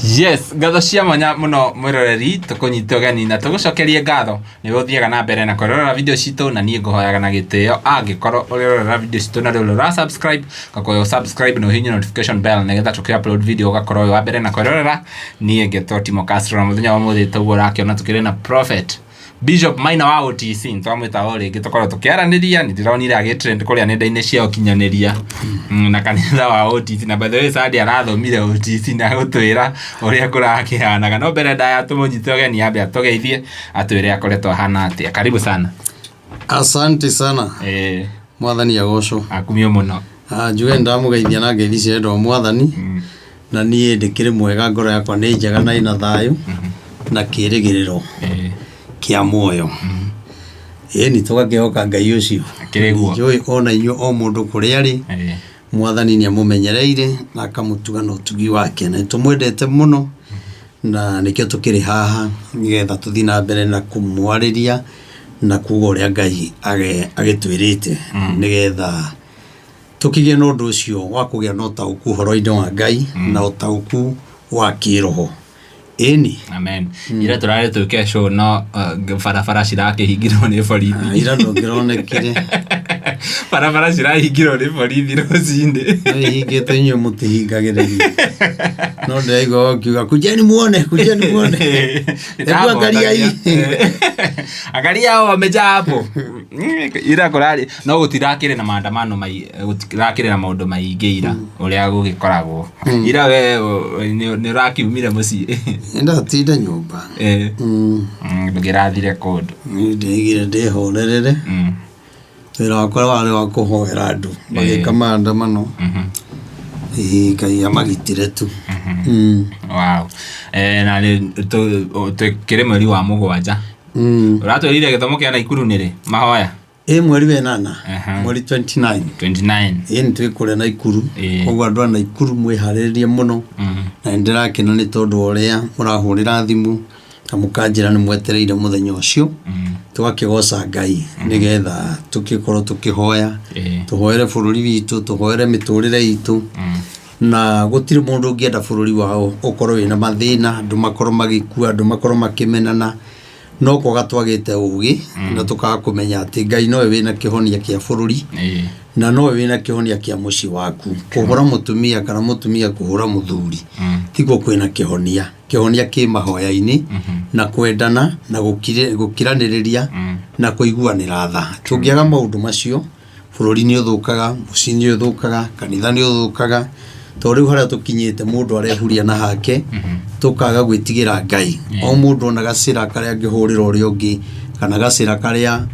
Yes, ngatho cia mwanya muno mwiroreri tukunyita ugeni na tugucokerie ngatho ni guthiaga na mbere na kurorera video citu na nie nguhoyaga na gitio angikorwo urorera video citu na riu ra subscribe gakoyo subscribe no hinya notification bell nigetha tuki-upload video ugakorwo wa mbere na kurorera nie ngetwo Timo Castro na muthenya wa muthi tuguo rakiona tukiri na Prophet Bishop Maina wa OTC ntwamwita ori gitukorwo tukiaraniria ni ndironire agitrend kuria nenda-ini cia ukinyaniria na kanitha wa OTC na by the way Sadi arathomire OTC na gutwira uria kurakihanaga no mbere ndaya tumunyite ugeni ambe atugeithie atwire akoretwo hana atia. Karibu sana. Asante sana. Mwathani agocwo akumio muno. Njuge ndamugeithia na ngeithi cia ndo mwathani na nie ndikire mwega ngoro yakwa ni njega na ina thayu na kirigiriro kia moyo ni tugakehoka Ngai ucio njui ona inyo o mundu kuria ri mwathani ni amumenyereire na akamutuga no tugi wake na tumwendete muno na nikio tukiri haha nigetha tuthi na mbere na kumwariria na kuga uria Ngai agitwirite nigetha tukigie no ndu ucio wa kugia no tauku horo-ini wa Ngai na utauku wa kiroho. Amen. Ira turare tuke show no farafara cirakihingirwo ni borithi. Ira ndongironekire. Farafara cirahingirwo ni borithi rucinde. Hingite nyo mutihingagiriria. No ndaigo kiuga kujeni muone. Hebu angalia hii. Angalia hao wameja hapo. Ira kurari no gutirakire na maandamano gutirakire na maundu maingi ira uria gugikoragwo. Ira we ni rakiumire mucii. Enda tida nyumba. Ndugirathire kundu. Ndigire ndihorerere. Wira wakwa wari wa kuhoera andu magika maandamano. Ngai amagitire tu. Wow. Na tukire mweri wa mugwanja. Uratwirire githomo kia Naikuru niri mahoya. Mweri wa 8 mweri 29 ni twikure Naikuru koguo andu a Naikuru mwiharirie muno na ndirakena ni tondu uria murahurira thimu na mukanjira ni mwetereire muthenya ucio tugakigoca Ngai nigetha tukikorwo tukihoya tuhoere bururi witu tuhoere miturire itu na gutiri mundu ungienda bururi wao ukorwo wina mathina andu makorwo magikua andu makorwo makimenana no ko gatwagite ugi na tukaga kumenya ati Ngai no we wina kihonia kia bururi na no we wina kihonia kia muci waku kuhura mutumia kana mutumia kuhura muthuri tiko kwina kihonia ki mahoya-ini na kwendana na gukiraniriria na kuiguanira tha tungiaga maundu macio bururi ni uthukaga muci ni uthukaga kanitha ni uthukaga to riu haria tukinyite mundu arehuria na hake tukaga gwitigira Ngai o mundu na gacira karia ngihurira uria ungi kana gacira karia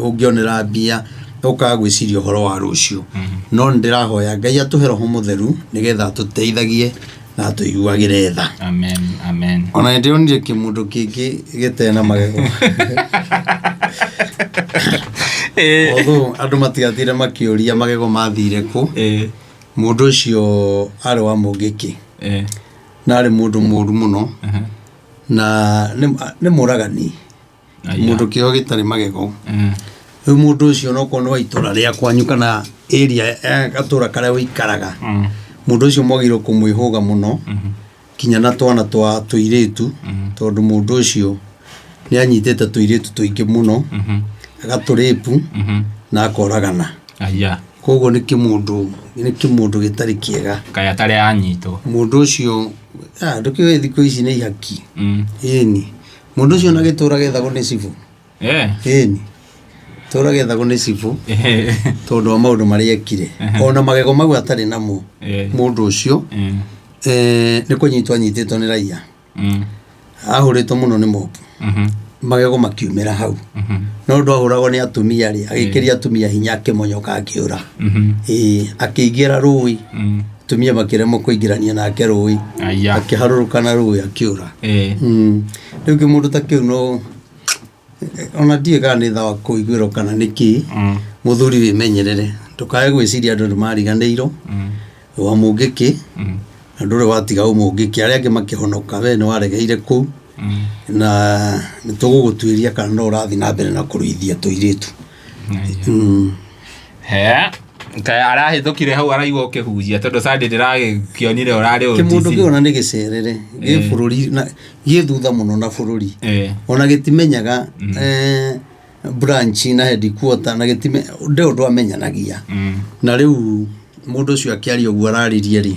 ungionera mbia ukaga gwiciria horo wa rucio no ndirahoya Ngai atuhe roho mutheru nigetha tuteithagie na tuiguagire tha. Amen. Ona ndionire kimundu kingi gitena magego although andu matigatire makiuria magego mathire ku mundu ucio ari wa mugiki na ari mundu muru muno na ni muragani mundu kio gitari magego mundu ucio no kono itura ria kwanyu kana area gatura karia wikaraga mundu ucio mwagiro kumwihuga muno kinya na twana twa tuiritu tondu mundu ucio ni anyitete tuiritu tuingi muno agaturipu na akoragana koguo ni kimundu gitari kiega kaya tari anyitwo mundu ucio ndukiwe thikũ ici ni ihaki mundu ucio na gitura gethagwo ni cibu tura gethagwo ni cibu tondu wa maundu maria ekire ona magego mau atari namo mundu ucio ni kunyitwo anyititwo ni raia ahuritwo muno ni mobu magego makiumira hau no ndu ahuragwo ni atumia ri agikiria atumia hinya akimonyoka akiura akiingira rui atumia makiremo kuingirania nake rui akiharuruka na rui akiura riu kimundu ta kiu no ona die kana tha wa kuiguiro kana niki muthuri wimenyerere tukae gwiciria andu mariganiiro wa mugiki andu watiga umugiki aria angi makihonoka we ni waregeire ku na nitugugutwiria kana no urathi na mbere na kuruithia tuiritu Kai arahithukire hau araigwa ukihujia tondu Sunday ndiragikionire urari OTC. Kimundu kiona ni gicerere gi bururi na gi thutha muno na bururi. Ona gitimenyaga branch na headquarter na gitime ndio amenyanagia. Na riu mundu ucio akiari uguo araririe ri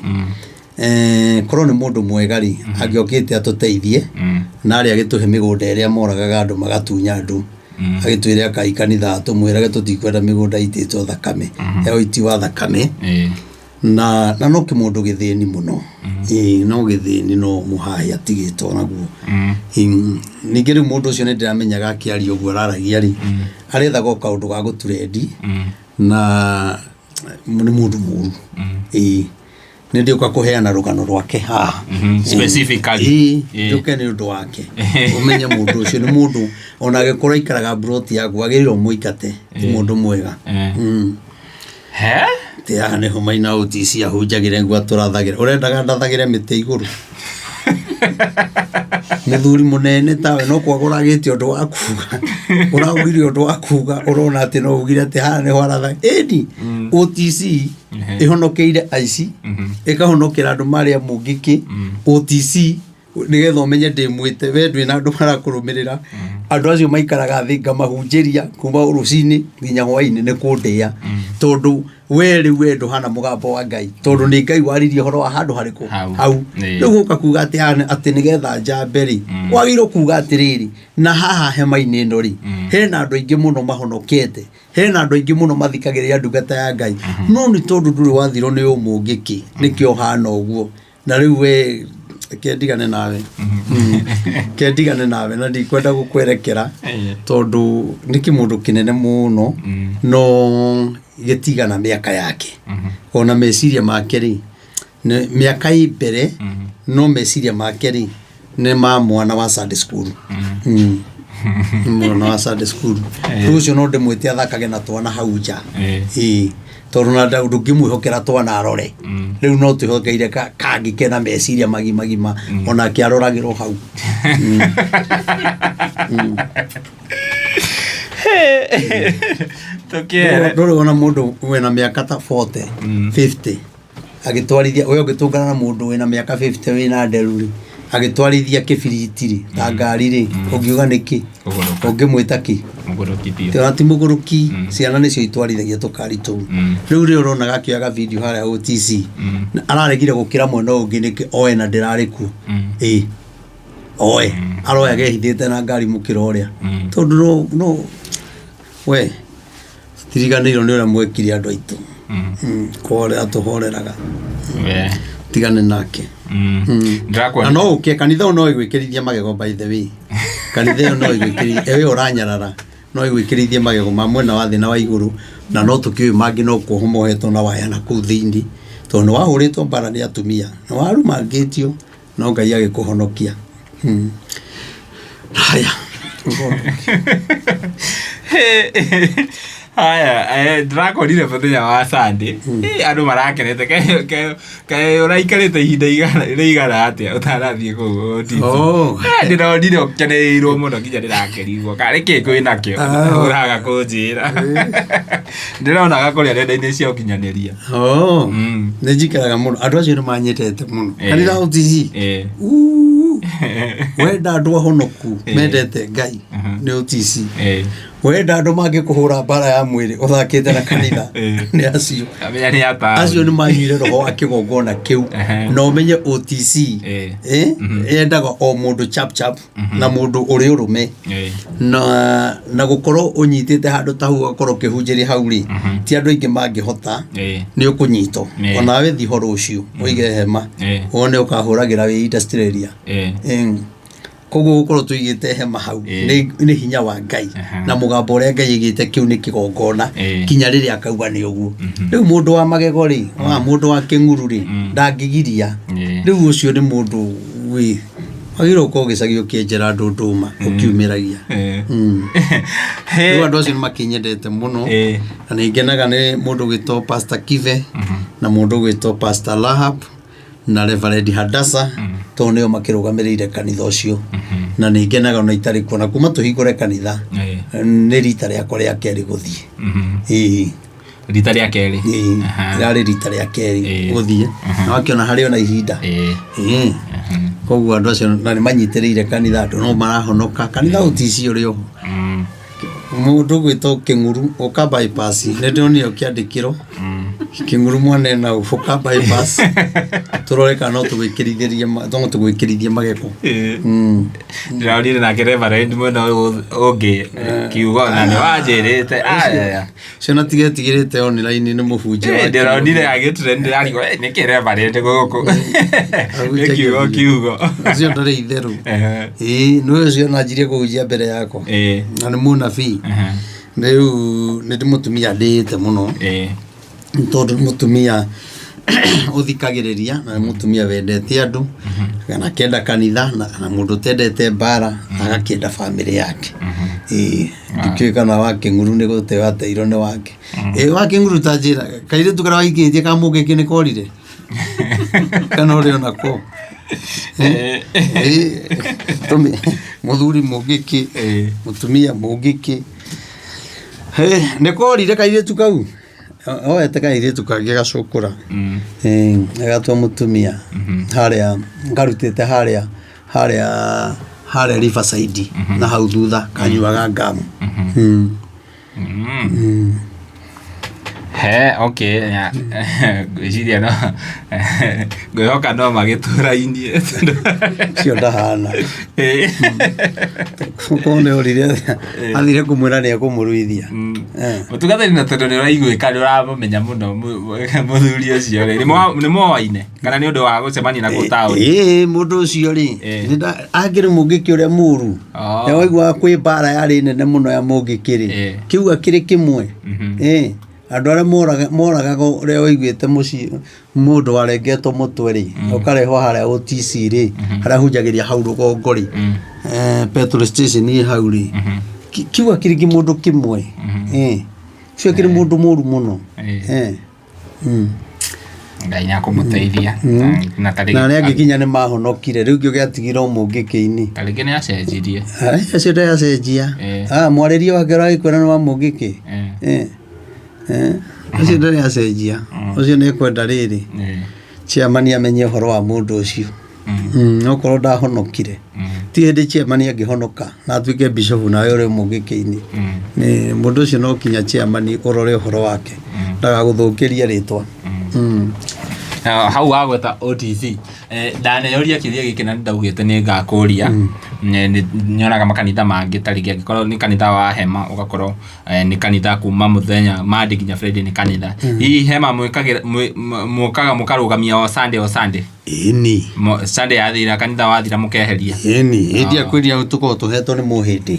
korwo ni mundu mwega ri agiokite atuteithie na ari agituhe migunda iria moragaga andu magatunya andu agitwire akai kanitha tumwirage tutikwenda migunda ititwo thakame ya uiti wa thakame na no kimundu githini muno no githini no muhai atigitwo naguo ningi riu mundu ucio ndiramenyaga akiari uguo araragia ri arethaga kaundu ga guturendi na ni mundu muru ndio kwa kuheana rugano rwake ha specifically ndio ni undu wake umenya mundu ucio ni mundu onage kora ikaraga broti yaku agiriro muikate mundu mwega he tia ne homaina OTC ahujagire ngwa turathagira urendaga ndathagire mite iguru muthuri munene tawe no kwagura giti undu wakuga uragurire undu wakuga urona ati no ugire ati ha ne hwaratha edi OTC ihonokeire aici ikahonokera andu maria mungiki OTC nigetha umenye ndimwite we ndwina andu marakurumirira andu acio maikaraga thinga mahunjiria kuma urucini nginya hwaini ni kundia tondu we riu nduhana mugambo wa Ngai tondu ni Ngai waririe horo wa handu hariku hau riu ukakuga ati nigetha njamberi wagiro kuga atiriri na haha hema-ini ino ri hena andu aingi muno mahonokete hena andu aingi muno mathikagiria ndungata ya Ngai no ni tondu nduri wathiro ni umungiki nikio hana uguo na riu we kendigane nawe na ndikwenda gukwerekera tondu ni kimundu kinene muno no gitigana miaka yake ona meciria make ri miaka ibere no meciria make ri ne mwana wa Sunday school mwana wa Sunday school rucio no ndimwite athakage na twana hau nja tondu na ndungimwihokera twana arore riu no twihokeire kangikena meciria magima ona kiaroragirwo hau ndore ona mundu wena miaka ta 40 50 agitwarithia uyo gitungana na mundu wena miaka 50 wina nderuri agitwarithia kibiriti ri ta ngari ri ungiuga niki ungimwita ki mugurukithio ti muguruki ciana nicio itwarithagia tukari tu riu ri urona gakioga video haria OTC araregire gukira mwena ungi niki oe na ndirariku oe aroya gehithite na ngari mukira uria tondu no we tiriganirwo ni uria mwekire andu aitu kore atuhoreraga tigane nake ndakwa no uke kanitha no igwikirithia magego by the way kanitha no igwikirithia ewe uranyarara no igwikirithia magego ma mwena wa thina wa iguru na no tukiwe mangi no kuhomohetwo na waya na ku thindi tondu wahuritwo bara ni atumia na warumangitio no Ngai agikuhonokia haya haya drakonire muthenya wa Sunday andu marakenete kai uraikarite ihinda igana atia utarathie kuu OTC ndironire ukeneirwo muno nginya ndirakerirwo kari kiko inakio uraga kunjira ndirona gakuria nenda-ini cia ukinyaniria njikaraga muno andu acio ni manyitete muno kanitha OTC wenda andu ahonoku mendete Ngai ni OTC wenda andu mangikuhura bara ya mwiri uthakite na kanitha ni acio ni manyire roho wa kigongona kiu no menye OTC yendaga o mundu chap na mundu uri urume na gukorwo unyitite handu ta hu gukorwo kihunjiri hau ri ti andu aingi mangihota ni ukunyito ona we thi horo ucio uige hema one ukahuragira wi industry area koguo gukorwo tuigite hema hau ni hinya wa Ngai na mugambo uria Ngai igite kiu ni kigongona kinya riria akauga ni uguo riu mundu wa magego ri wa mundu wa kinguru ri ndangigiria riu ucio ni mundu wi agiro ko gicagio kienjera ndunduma ukiumiragia riu andu acio makinyendete muno na ningenaga ni mundu gwitwo Pastor Kive na mundu gwitwo Pastor Lahab na Reverend Hadassa to neo makirugamirire kanitha ucio na ningenaga ona itari kuona kuma tuhingure kanitha ni rita ria kore akeri guthie rita rĩa kerĩ rĩarĩ rita rĩa kerĩ gũthiĩ na wakiona harĩ ona ihinda koguo andũ acio na nĩmanyitĩrĩire kanitha andũ no marahonoka kanitha ũtici ũrĩ oho mũndũ gwĩtwo Kĩng'uru ũka bypass nĩndĩronire ũkĩandĩkĩrwo Kĩng'uru mwana na ũka bypass tũroreka no tũgwĩkĩrithie magego ndĩronire nake Reverend mwena ũngĩ kiugo na nĩwanjĩrĩte ciana tigetigĩrĩte online nĩ mũbunjia wa ndĩronire agĩtrend arigwo nĩkĩ Reverend gũkũ nĩ kiugo ũcio ndarĩ itherũ nĩwe ũcio nanjirie kũhunjia mbere yakwa na nĩ mũnabii rĩu nĩ mũtumia ndĩĩte mũno tondũ mũtumia ũthikagĩrĩria na mũtumia wendete andũ kana kenda kanitha na mũndũ tendete mbara agakĩenda family yake ndikĩũĩ kana wa Kĩng'uru nĩ gũteo ateirwo nĩ wake wa Kĩng'uru ta njĩra kairĩtu karĩa waikĩtie ka mũngĩkĩ nĩ korire kana ũrĩ onako mũthuri mũngĩkĩ mũtumia mũngĩkĩ nĩ korire kairĩtu kau oete kairĩtu kangĩ gacũkũra agatua mũtumia harĩa ngarutĩte harĩa Riverside na hau thutha kanyuaga ngamu okay gwĩciria no ngwĩhoka no magĩtũra-inĩ cio ndahana kone ũrire athire kũmwĩra nĩ ekũmũruithia mũtungatĩri na tondũ nĩ ũraiguĩka nĩ ũramũmenya mũno mũthuri ũcio rĩ nĩ moaine kana nĩ ũndũ wa gũcemania na gũtaũri mũndũ ũcio rĩ angĩrĩ mũngĩkĩ ũrĩa mũru waiguaga kwĩ mbara yarĩ nene mũno ya mũngĩkĩ rĩ kiuga kĩrĩ kĩmwe andũ arĩa moragaga ũrĩa waiguĩte mũciĩ mũndũ warengetwo mũtwe rĩ ũkarehwo harĩa OTC rĩ harĩa hunjagĩria hau rũgongo rĩ petrol station hau rĩ kiuga kĩrĩ mũndũ kĩmwe cio kĩrĩ mũndũ mũru mũno Ngai nĩakũmũteithia na arĩa angĩkinya nĩ mahonokire rĩu kĩo gĩatigirwo mũngĩkĩ-inĩ tarĩngĩ nĩacenjirie acio ndayacenjia mwarĩrie wake ũragĩkwĩra nĩ wa mũngĩkĩ ũcio ndarĩ acenjia ũcio nĩ kwenda rĩrĩ chairman amenye ũhoro wa mũndũ ũcio okorwo ndahonokire ti hĩndĩ chairman angĩhonoka na atuĩke bishop nawe ũrĩ mũngĩkĩ-inĩ mũndũ ũcio no kinya chairman ũrore ũhoro wake ndagagũthũkĩrie rĩtwa hau wagweta OTC ndaneyoria kĩũria gĩkĩ na ndaugĩte nĩ ngakũria nyonaga makanitha mangĩ tarĩngĩ angĩkorwo nĩ kanitha wa Hema ũgakorwo nĩ kanitha kuma mũthenya Monday nginya Friday nĩ kanitha hihi Hema mũkaga mũkarũgamia o Sunday ĩni Sunday yathira kanitha wathira mũkeheria hĩndĩ akwĩria tũkorwo tũhetwo nĩ mũhĩndĩ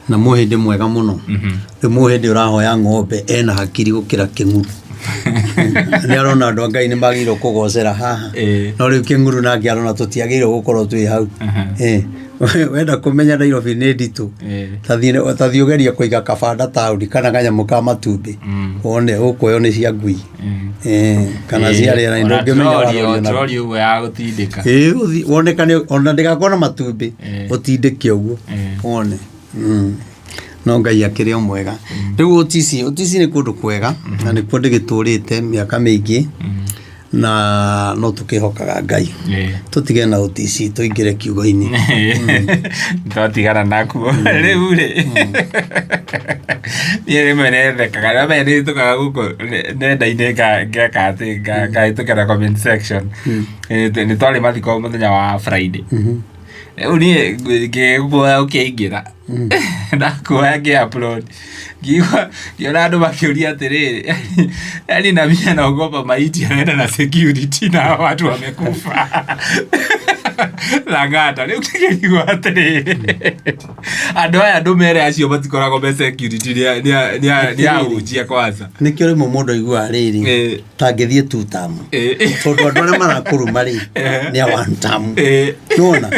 na mũhĩndĩ mwega mũno rĩu mũhĩndĩ ũrahoya ng'ombe ena hakiri gũkĩra Kĩng'uru nĩ arona andũ a Ngai nĩ magĩrĩirwo kũgocera haha no rĩu Kĩng'uru nake arona tũtiagĩrĩirwo gũkorwo twĩ hau wenda kũmenya Nairobi nĩ nditũ tathiĩ ũgerie kũiga kabanda taũni kana kanyamũ ka matumbĩ wone ũkuoywo nĩ cia ngui kana cia rĩera ndũngĩmenya ũguo ya gũtindĩka wonekane ona ndĩgakorwo na matumbĩ ũtindĩke ũguo wone no Ngai akĩrĩ o mwega rĩu OTC nĩ kũndũ kwega na nĩ kuo ndĩgĩtũrĩte mĩaka mĩingĩ na no tũkĩhokaga Ngai tũtige na OTC tũingĩre kiugo-inĩ twatigana nakuo rĩu rĩ niĩ rĩmwe nethekaga na maya nĩhĩtũkaga gũkũ nenda-inĩ ngeka atĩ ngahĩtũkĩra comment section nĩ twarĩ mathiko mũthenya wa Friday rĩu niĩ ngĩguoya ũkĩingĩra ndakuoya ngĩ-upload ngiona andũ makĩũria atĩrĩrĩ yani na mimi naogopa maiti anaenda na security na watu wamekufa Lang'ata rĩu kĩgĩrigwo atĩrĩrĩ andũ aya ndũmere acio matikoragwo me security nĩ ahunjia kwanza nĩkĩo rĩmwe mũndũ aiguaga rĩrĩ tangĩthiĩ two term tondũ andũ arĩa marakũruma rĩ nĩ a one term nĩwona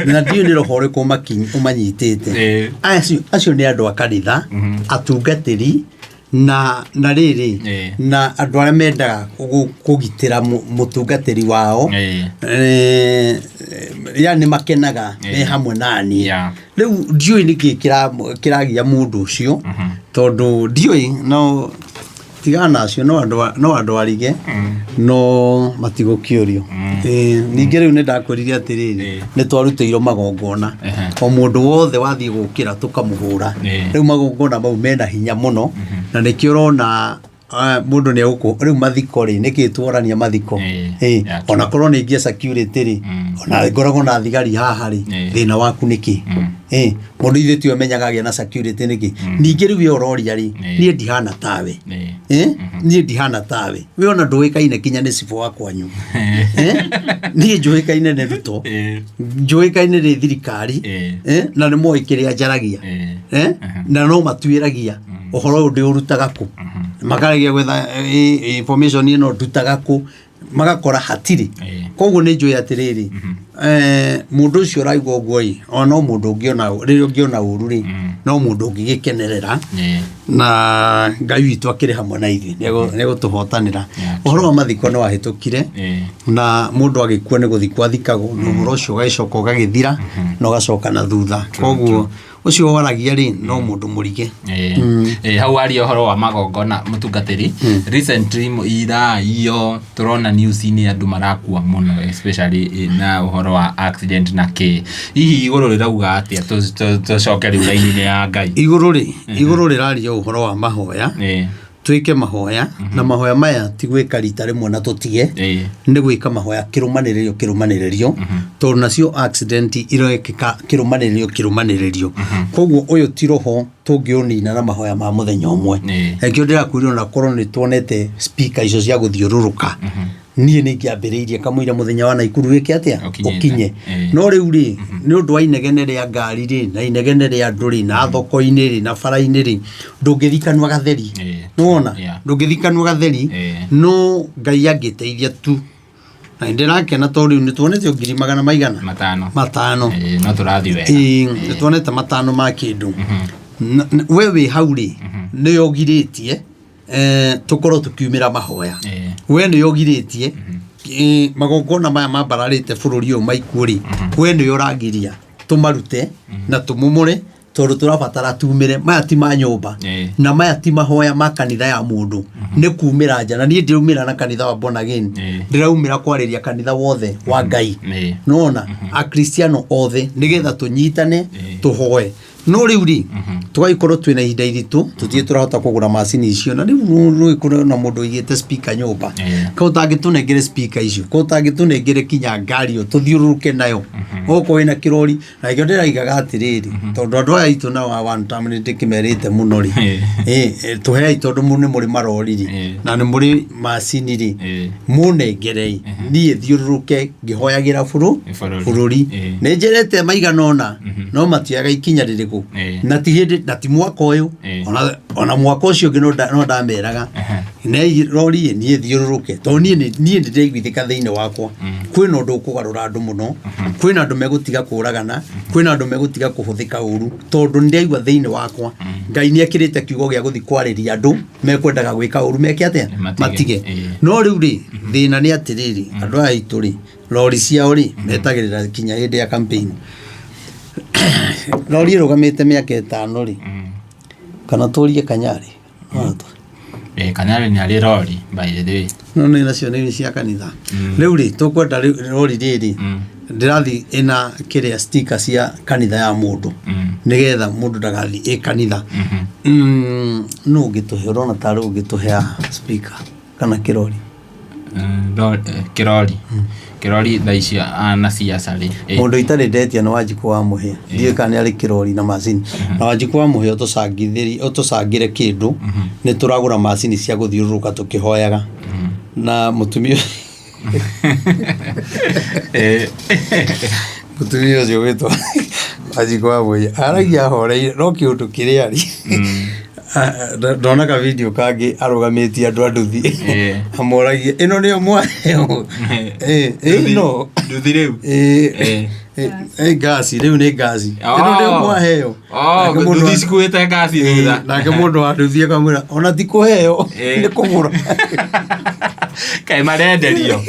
na ndiũ nĩ roho ũrĩkũ ũmanyitĩte acio nĩ andũ a kanitha atungatĩri na rĩrĩ na andũ arĩa mendaga kũgitĩra mũtungatĩri wao yani makenaga me hamwe nani rĩu ndiũĩ nĩkĩ kĩragia mũndũ ũcio tondũ ndiũĩ no tigana acio no andu arige no matigukiorio ninge riu nindakwirire atiriri ni twaruteirwo magongona o mundu wothe wathie gukira tukamuhura riu magongona mau mena hinya muno na nikio rona mundu ne uko riu mathiko ri nikitworania mathiko ona korwo ni ngia security ri ona ngoragwo na thigari haha ri thina waku niki mundu ithe tio menyaga gia na security niki ninge riu we uroria ri nie ndihana tawe nie ndihana tawe we ona nduikaine kinya ni sifo wakwanyu nie njuikaine ne ruto njuikaine ri thirikari na ni moi kiria njaragia na no matuiragia uhoro undi urutaga ku makaragia gwetha information ino ndutaga ku magakora hatiri koguo ni njui atiriri mundu ucio raigwa uguo ona mundu ungiona uru ri no mundu ungigikenerera na Ngai witu akiri hamwe na ithi nego tuhotanira uhoro wa mathiko no wahitukire na mundu agikua ni guthikwa thikago no uhoro ucio gaicoka gagithira no gacoka na thutha koguo ucio waragia ri no mundu murige hau ari uhoro wa magongona mutungatiri recently ira iyo turona news ni andu marakua muno especially na uhoro wa accident na ke hihi iguru rirauga atia tucoke riu laini ya Ngai iguru riraria uhoro wa mahoya twike mahoya na mahoya maya tigwika rita rimwe na tutige ni gwika mahoya kirumaniririo tondu nacio accident iroekeka kirumaniririo koguo uyu tiroho tungionina na mahoya ma muthenya umwe ekio ndirakwirwo na korwo ni tuonete speaker icio cia guthiururuka nie ni kiambiriirie kamwira muthenya wa Naikuru wiki atia ukinye no riu ri ni undu wa inegene ria ngari ri na inegene ria nduri na thoko-ini ri na bara-ini ri ndungithikanwa gatheri nuona ndungithikanwa gatheri no Ngai angiteithia tu na ndirakena tondu riu ni tuonete ngiri magana maigana matano no turathi wega ni tuonete matano ma kindu wewe hauri ni yogiritie tukoro tukiumira mahoya we ni yogiritie magongona maya mambararite bururi uyu maikuri we ni yorangiria tumarute na tumumure tondu turabatara tumire maya ti ma nyumba na maya ti mahoya ma kanitha ya mundu ni kumira nja na nie ndirumira na kanitha wa born again ndiraumira kwariria kanitha wothe wa Ngai nona a Kristiano othe nigetha tunyitane tuhoe no riu ri tugaikorwo twina ihinda iritu tutie turahota kugura macini icio na riu ikoro na mundu igite speaker nyumba ko tangitunengere speaker icio ko tangitunengere kinya ngari tuthiururuke nayo oko wina kirori na ikio ndiraigaga atiriri tondu andu aya itu na wa one time ni ndikimerite muno ri tuhei tondu mune muri maroriri na ni muri macini ri munengerei nie thiururuke ngihoyagira bururi ni njerete maiganona no matiaga ikinya ririku na tihindi na ti mwaka uyu ona mwaka ucio ngi no ndameraga ne rori nie thiururuke to nie ndiriguithika thiini wakwa kwina undu ukugarura andu muno kwina andu megutiga kuragana kwina andu megutiga kuhuthika uru tondu ndirigwa thiini wakwa Ngai ni akirite kiugo gia guthi kwariria andu mekwendaga gwika uru meke atia matige no riu ri thina ni atiriri andu aya itu ri rori ciao ri metagirira kinya hindi ya campaign rori rugamite miaka 5 ri kana turie Kanyari Kanyari ni ari rori by the way no ni nacio ni cia kanitha riu ri tukwenda rori riri ndirathi ina kiria sticker cia kanitha ya mundu nigetha mundu ndagathi kanitha no gituhe urona tari ugituhea speaker kana kirori kirori thaisia na siasa ri mundu itari ndetia no Wanjiku wa Muhia ndiye kana ari kirori na macini na Wanjiku wa Muhia utusangire kindu ni turagura macini cia guthiururuka tukihoyaga na mutumia mutumia ucio witwa Wanjiku wa Muhia aragia horeire no kiundu kiria ari ndona video kangi arugamiti andu anduthi amoragie ino ni omwaheo no nduthi riu gasi riu ni gasi ino ni omwaheo nduthi cikuite gasi thutha nake mundu anduthi akamwira ona ti kuheo ni kugura Kai marenderio.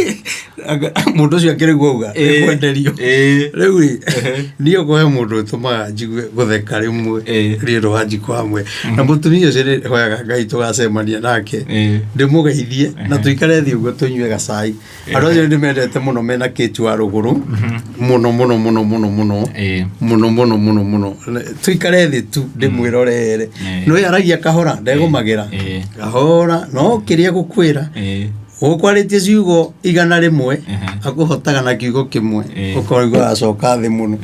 Mundu ucio akirigwo uga ekwenderio. Riu ndio kohe mundu tumaga njigue gutheka rimwe riro wanjiko hamwe. Na mutumia ucio hoyaga Ngai tugacemania nake. Ndimugeithie na tuikare thi uguo tunyue gacai. Andu acio ndimendete muno mena kitu wa ruguru. Muno. Tuikare thi tu ndimwirorere. No yaragia kahora ndegumagira. Kahora no kiria gukwira. Ukwaritie ciugo igana rimwe akuhotaga na kiugo kimwe ukoigwa acoka thi muno.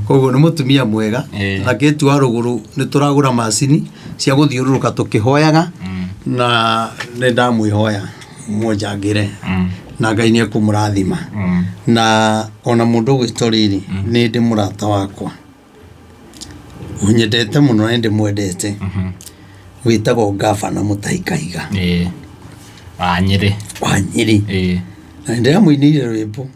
Koguo ni mutumia mwega na kitu wa ruguru ni turagura macini cia guthiururuka tukihoyaga na ni ndamwihoya mujangire na Ngai ni akumurathima na ona mundu gwitoriri ni ndi murata wakwa unyendete muno ndi mwendete witagwo Gavana Mutahi Kahiga wa Nyeri na ndia muinire rwimbo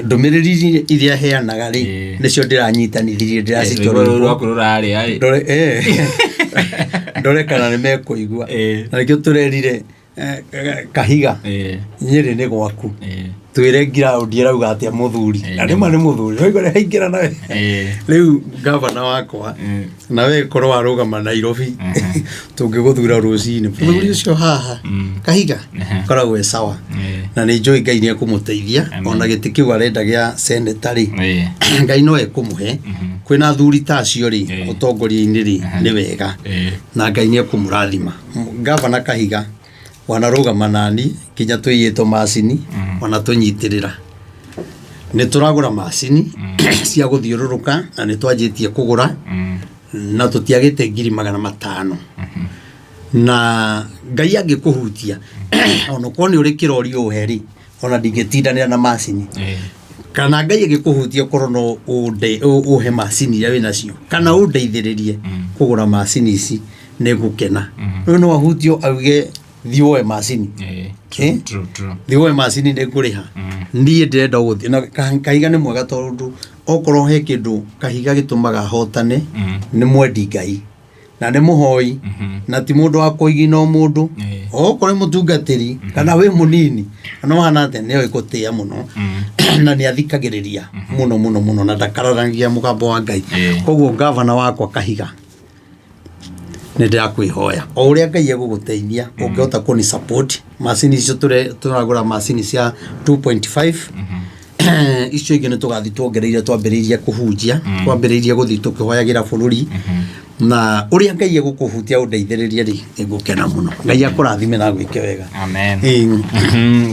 ndumiriri iria heanaga ri nicio ndiranyitanithirie ndiracitorwo kururari ndore kana ni mekuigua na nikio turerire Kahiga Nyeri ni gwaku twire ground irauga atia muthuri na ni muthuri oigore haingira nawe riu Gavana wakwa nawe korwo warugama Nairobi tungiguthura rucini muthuri ucio haha Kahiga koragwe sawa na ni njoi Ngai ni akumuteithia ona gitikiu arenda gia senatari Ngai no ekumuhe kwina thuri tacio ri utongoria-ini ri ni wega na Ngai ni akumurathima Gavana Kahiga wanarugama nani kinya tuyito macini wana tunyitirira ni turagura macini cia guthiururuka na ni twanjitie kugura na tutiagite 500,000 na Ngai angikuhutia ona kwoni uri kirori uheri ona ndingitindanira na macini kana Ngai angikuhutia korwo no uhe macini ya wina cio kana undeithiririe kugura macini ici ni gukena no wahutio auge thiwoe macini true thiwoe macini ni nguriha ndie ndirenda guthi na Kahiga ni mwega tondu okorwo he kindu Kahiga gitumaga hotane ni mwendi Ngai na ni muhoi na ti mundu wa kuigi no mundu okorwo mutungatiri kana we munini no hana ate ni ikutia muno na ni athikagiriria muno na ndakararagia mugambo wa Ngai koguo Gavana wakwa Kahiga ni ndakwihoya o uria Ngai eguguteithia ungihota kuni support macini icio turagura macini cia 2.5 icio ingĩ nĩ tũgathi tuongereire twambĩrĩria kũhunjia twambĩrĩria gũthi tũkĩhoyagĩra bũrũri na ũrĩa Ngai egũkũhutia ũndeithĩrĩrie rĩ ngũkena mũno Ngai akũrathime na gwĩke wega amen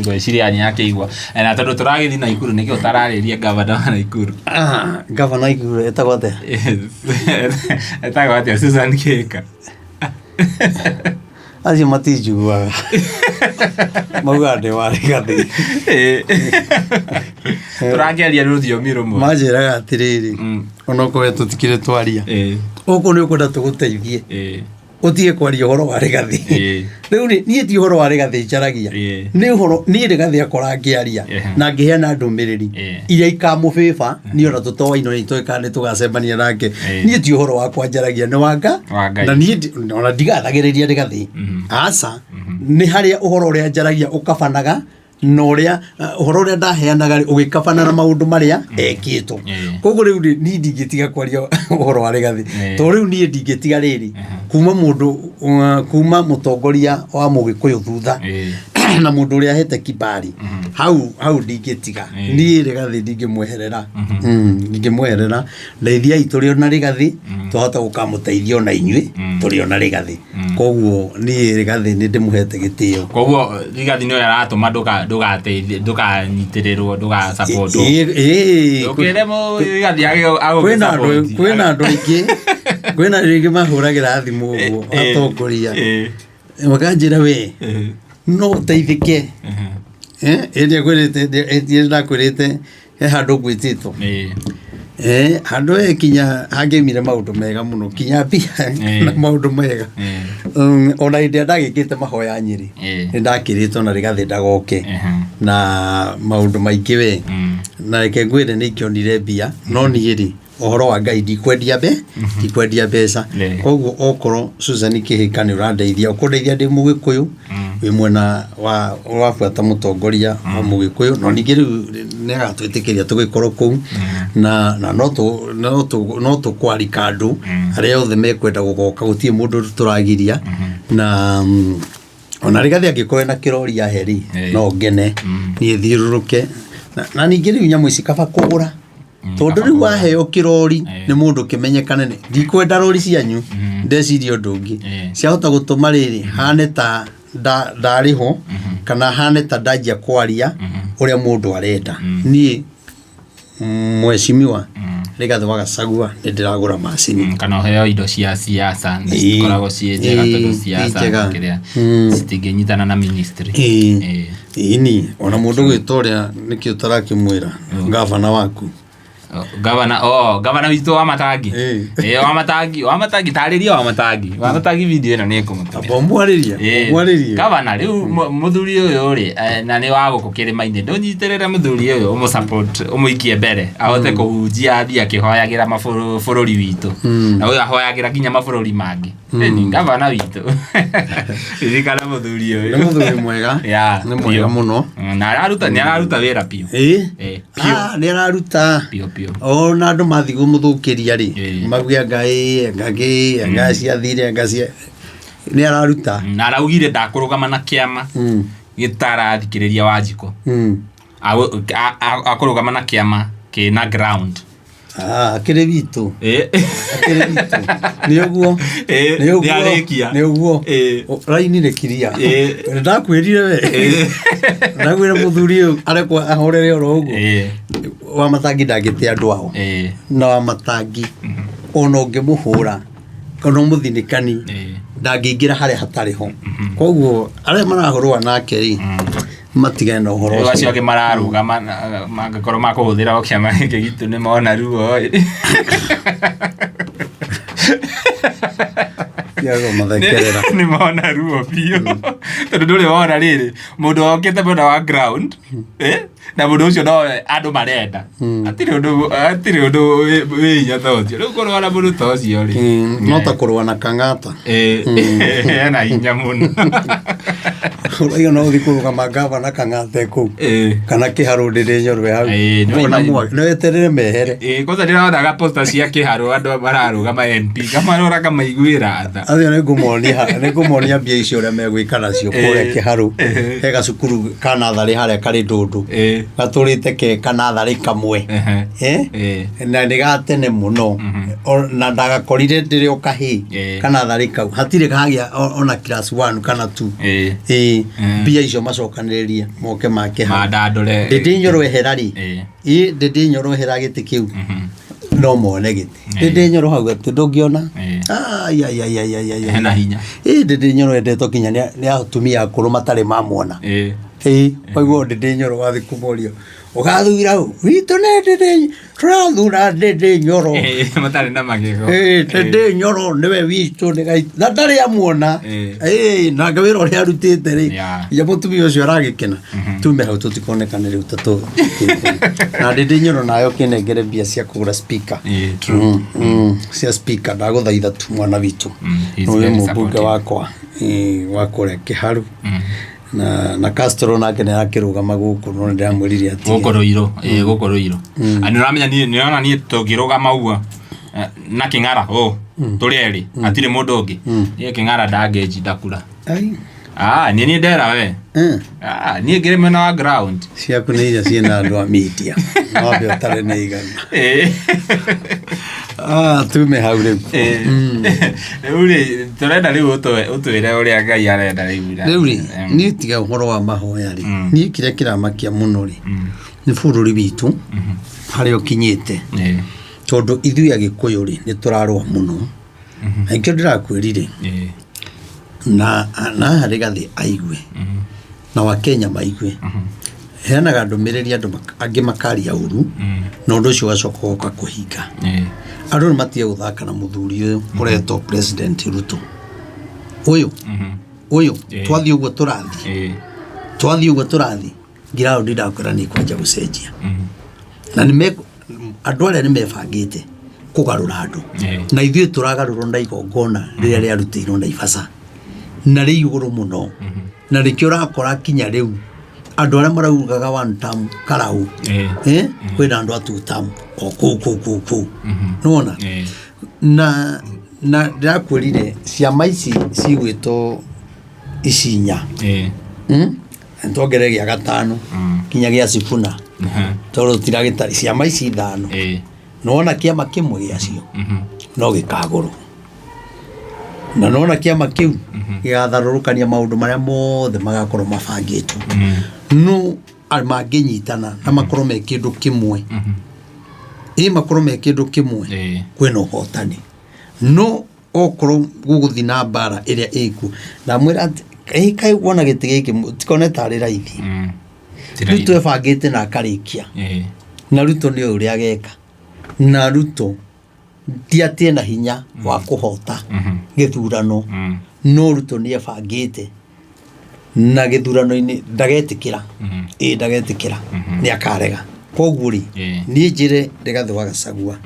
ngwĩciria nĩ akĩigua na tondũ tũragĩthi Naikuru nĩkĩo ũtararĩria Gavana wa Naikuru Gavana wa Naikuru etagwo atĩa etagwo atĩa Susan Kĩka acio matinjiguaga mauga ndĩ warĩ gathĩ tũrangĩaria rũthiomi rũmwe manjĩraga atĩrĩrĩ onokorwo tũtikĩrĩ twaria ũkũ nĩ ũkwenda tũgũteithie utige kwaria uhoro wa Rigathi riu ni ti uhoro wa Rigathi njaragia ni uhoro ni Rigathi akora ngiaria na ngiheana ndumiriri iria ikamubeba ni ona tutowaino ni twekane tugacembania nake ni ti uhoro wa kwanjaragia ni wanga na ni ona ndigathagiriria Rigathi aca ni haria uhoro uria njaragia ukabanaga no ria uhoro uria ndaheanaga ugikabana na maundu maria ekitwo koguo riu ni ndingitiga kwaria uhoro wa Rigathi to riu ni ndingitiga riri kuma mundu kuma mutongoria wa Mugikuyu thutha na mundu uria hete kibari hau ndingitiga ni Rigathi ndingimweherera ndingimweherera ndeithia ituri ona Rigathi tuhota gukamuteithia na inyui turi ona Rigathi koguo ni Rigathi ni ndimuhete gitio koguo Rigathi no yaratuma ndugateithie ndukanyitirirwo ndugasupport ukiremo Rigathi ago kwina andu ingi kwina ringi mahuragira thimu uguo atongoria makanjira we no teithike ende kwirite ndakwirite he handu gwititwo handu kinya hangemire maundu mega muno kinya pia na maundu mega ona inde ndagikite mahoya Nyeri ndakiritwo na Rigathi ndagoke na maundu maingi we na reke ngwire ni kionire bia no niiri uhoro wa Ngai ndikwendia mbeca koguo okorwo Susan Kĩhĩka ni urandeithia ukundeithia ndi Mugikuyu wi mwena wa buata mutongoria wa Mugikuyu no ningi riu ne agatwitikiria tugikorwo ku na no to kwari kandu aria othe mekwenda gugoka gutie mundu turagiria na ona Rigathi angikoe na kirori ya heri no ngene ni thiururuke na ningi riu nyamu ici kaba kugura tondu riu waheo kirori ni mundu kimenyekane ni ndikwenda rori cianyu ndeciria undu ungi ciahota gutuma riri hane ta ndariho kana hane ta ndajia kwaria uria mundu arenda ni mweshimiwa Rigathi wa Gachagua ndiragura macini kana heo indo cia siasa ndikoragwo cie njega tondu siasa kiria citinginyitana na ministry ini ona mundu gwitoria niki utarakimwira gavana waku gavana witu wa Matangi wa Matangi tariria wa Matangi video ino ni kumutumira bomwariria gavana riu muthuri uyu ri na ni wa gukukirimaine ndunyitirire muthuri uyu umu support umuikie mbere ahote kuhunjia thia kihoyagira mabũrũri witu na uyu ahoyagira kinya mabũrũri mangi ni gavana witu irikana muthuri uyu ni muthuri mwega ni mwega muno na araruta wira pio ni araruta pio ona andu mathigu muthukiria ri magia ngagi ngacia thire ngacia ni araruta na araugire ndakurugama na kiama gitarathikiriria Wanjiku akurugama na kiama kina ground akire bitu ni uguo ni uguo raini rekiria ndakwirire we ndagwira muthuri uyu arekwa ahorere oro uguo wa Matangi ndagite andu ao na wa Matangi ona ungimuhura kana muthinikani ndangingira haria hatari ho koguo aria marahurwa nake ri matigane na uhoro ucio acio mararugama mangikorwo makuhuthira kiama giki gitu ni mona ruo yago mathakerera ni mona ruo pio tondu nduri wona riri mundu okite mwena wa ground na mundu ucio no andu marenda atiri undu winya thocio riu korwo na mundu tocio ri no ta kurwa na kang'ata na hinya muno uriyo no thikurugama gavana kang'ata ku kana kiharu ndiri nyorwe hau no weterere mehere kwanza ndirona ga poster cia kiharu andu mararugama MP kamarora kama igwira atha athio nigumonia mbia icio uria megwika nacio kuria kiharu hega cukuru kanathari haria kari ndundu gaturite ke kanathari kamwe na ndigatene muno na ndagakorire ndiri okahi kanathari kau hatire kagia ona class 1 kana 2 mbia icio macokaniria moke make mandandore ndinyorwe herari ndinyorwe heragiti kiu no mone giti ndinyorwe hau ati ndungiona hena hinya ndinyorwe ndeto kinya ni atumia akuru matari mamwona waiguo ndinyorwe wathi kumorio ugathura witu ne turathura nyoro matari na magego nyoro niwe witu na ndari amuona na ngawira uri arutite ri ya mutumia ucio aragikena tume hau tutikonekana riu tatu na nyoro nayo kinengere mbia cia kugura speaker cia speaker ndaguthaitha tu mwana witu uyu mubunge wakwa wakore kiharu na Castro nake ne akirugama guku no ndiamwiriria ati gukuruiro ani uramenya ni ona ni tugirugama uguo na king'ara turieri atire mundu ungi ye king'ara ndageji ndakura ni ndera we ni ngire mena wa ground ciaku ni iria ciena andu a media no be tare ne igana tume hau riu turenda riu utwire uria Ngai arenda riu ni tiga uhoro wa mahoya ri ni kire kiramakia muno ri ni bururi bitu hari okinyite tondu ithui agikuyu ri ni turarwa muno aikio ndirakwirire na Rigathi aigue na Wakenya maigue heanaga ndumiriri andu angi makaria uru na undu ucio gacoka goka kuhinga andu matie guthaka na muthuri uyu ureto president Ruto uyu twathi uguo turathi ngira undi ndakwira ni kwanja gucenjia na ni andu aria ni mebangite kugarura andu na ithuĩ turagarurwo na igongona riria riarutirwo na Naivasha na rĩ igũrũ mũno na rĩkĩo ũrakora kinya rĩu andũ arĩa maraugaga one term karau kwĩna andũ a two term kũu nĩwona na ndĩrakwĩrire ciama ici cigwĩtwo Isinya ntongerere gĩa gatano kinya gĩa Sifuna tondũ tiragĩtarĩ ciama ici 5 nona kĩama kĩmwe gĩacio no gĩkagũrwo na nona kĩama kĩu gĩgatharũrũkania maũndũ marĩa mothe magakorwo mabangĩtwo no mangĩnyitana na makorwo me kĩndũ kĩmwe makorwo me kĩndũ kĩmwe kwĩna ũhotani no okorwo gũgũthiĩ na mbara ĩrĩa ĩkuo ndamwĩra kaĩ wona gĩtĩ gĩkĩ tikone tarĩ raithi rĩu twebangĩte na akarĩkia na Ruto nĩ ũrĩa ageka na Ruto ti atĩ na hinya wa kũhota gĩthurano no Ruto nĩ ebangĩte na gĩthurano-inĩ ndagetĩkĩra ndagetĩkĩra nĩ akarega koguo rĩ niĩ njĩre Rigathĩ wa Gachagua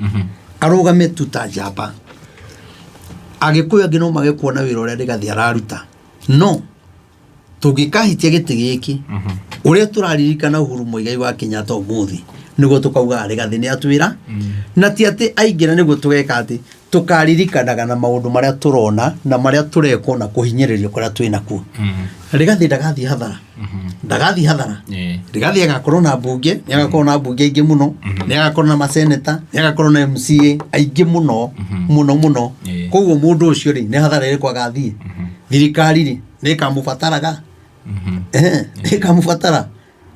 arũgame tu ta njamba agĩkũyũ angĩ no mage kuona wĩra ũrĩa Rigathĩ araruta no tũngĩkahitia gĩtĩ gĩkĩ ũrĩa tũraririkana Uhuru Muigai wa Kenyatta ũmũthĩ nĩguo tũkauga Rigathĩ nĩ atwĩra na ti atĩ aingĩra nĩguo tũgeka atĩ tũkaririkanaga na maũndũ marĩa tũrona na marĩa tũreko na kũhinyĩrĩrio kũrĩa twĩnakuo Rigathĩ ndagathiĩ hathara ndagathiĩ hathara Rigathĩ agakorwo na mbunge nĩ agakorwo na mbunge aingĩ mũno nĩ agakorwo na maseneta nĩ agakorwo na MCA aingĩ mũno mũno koguo mũndũ ũcio rĩ nĩ hathara ĩrĩkũ agathiĩ thirikari rĩ nĩ kamũbataraga nĩ kamũbatara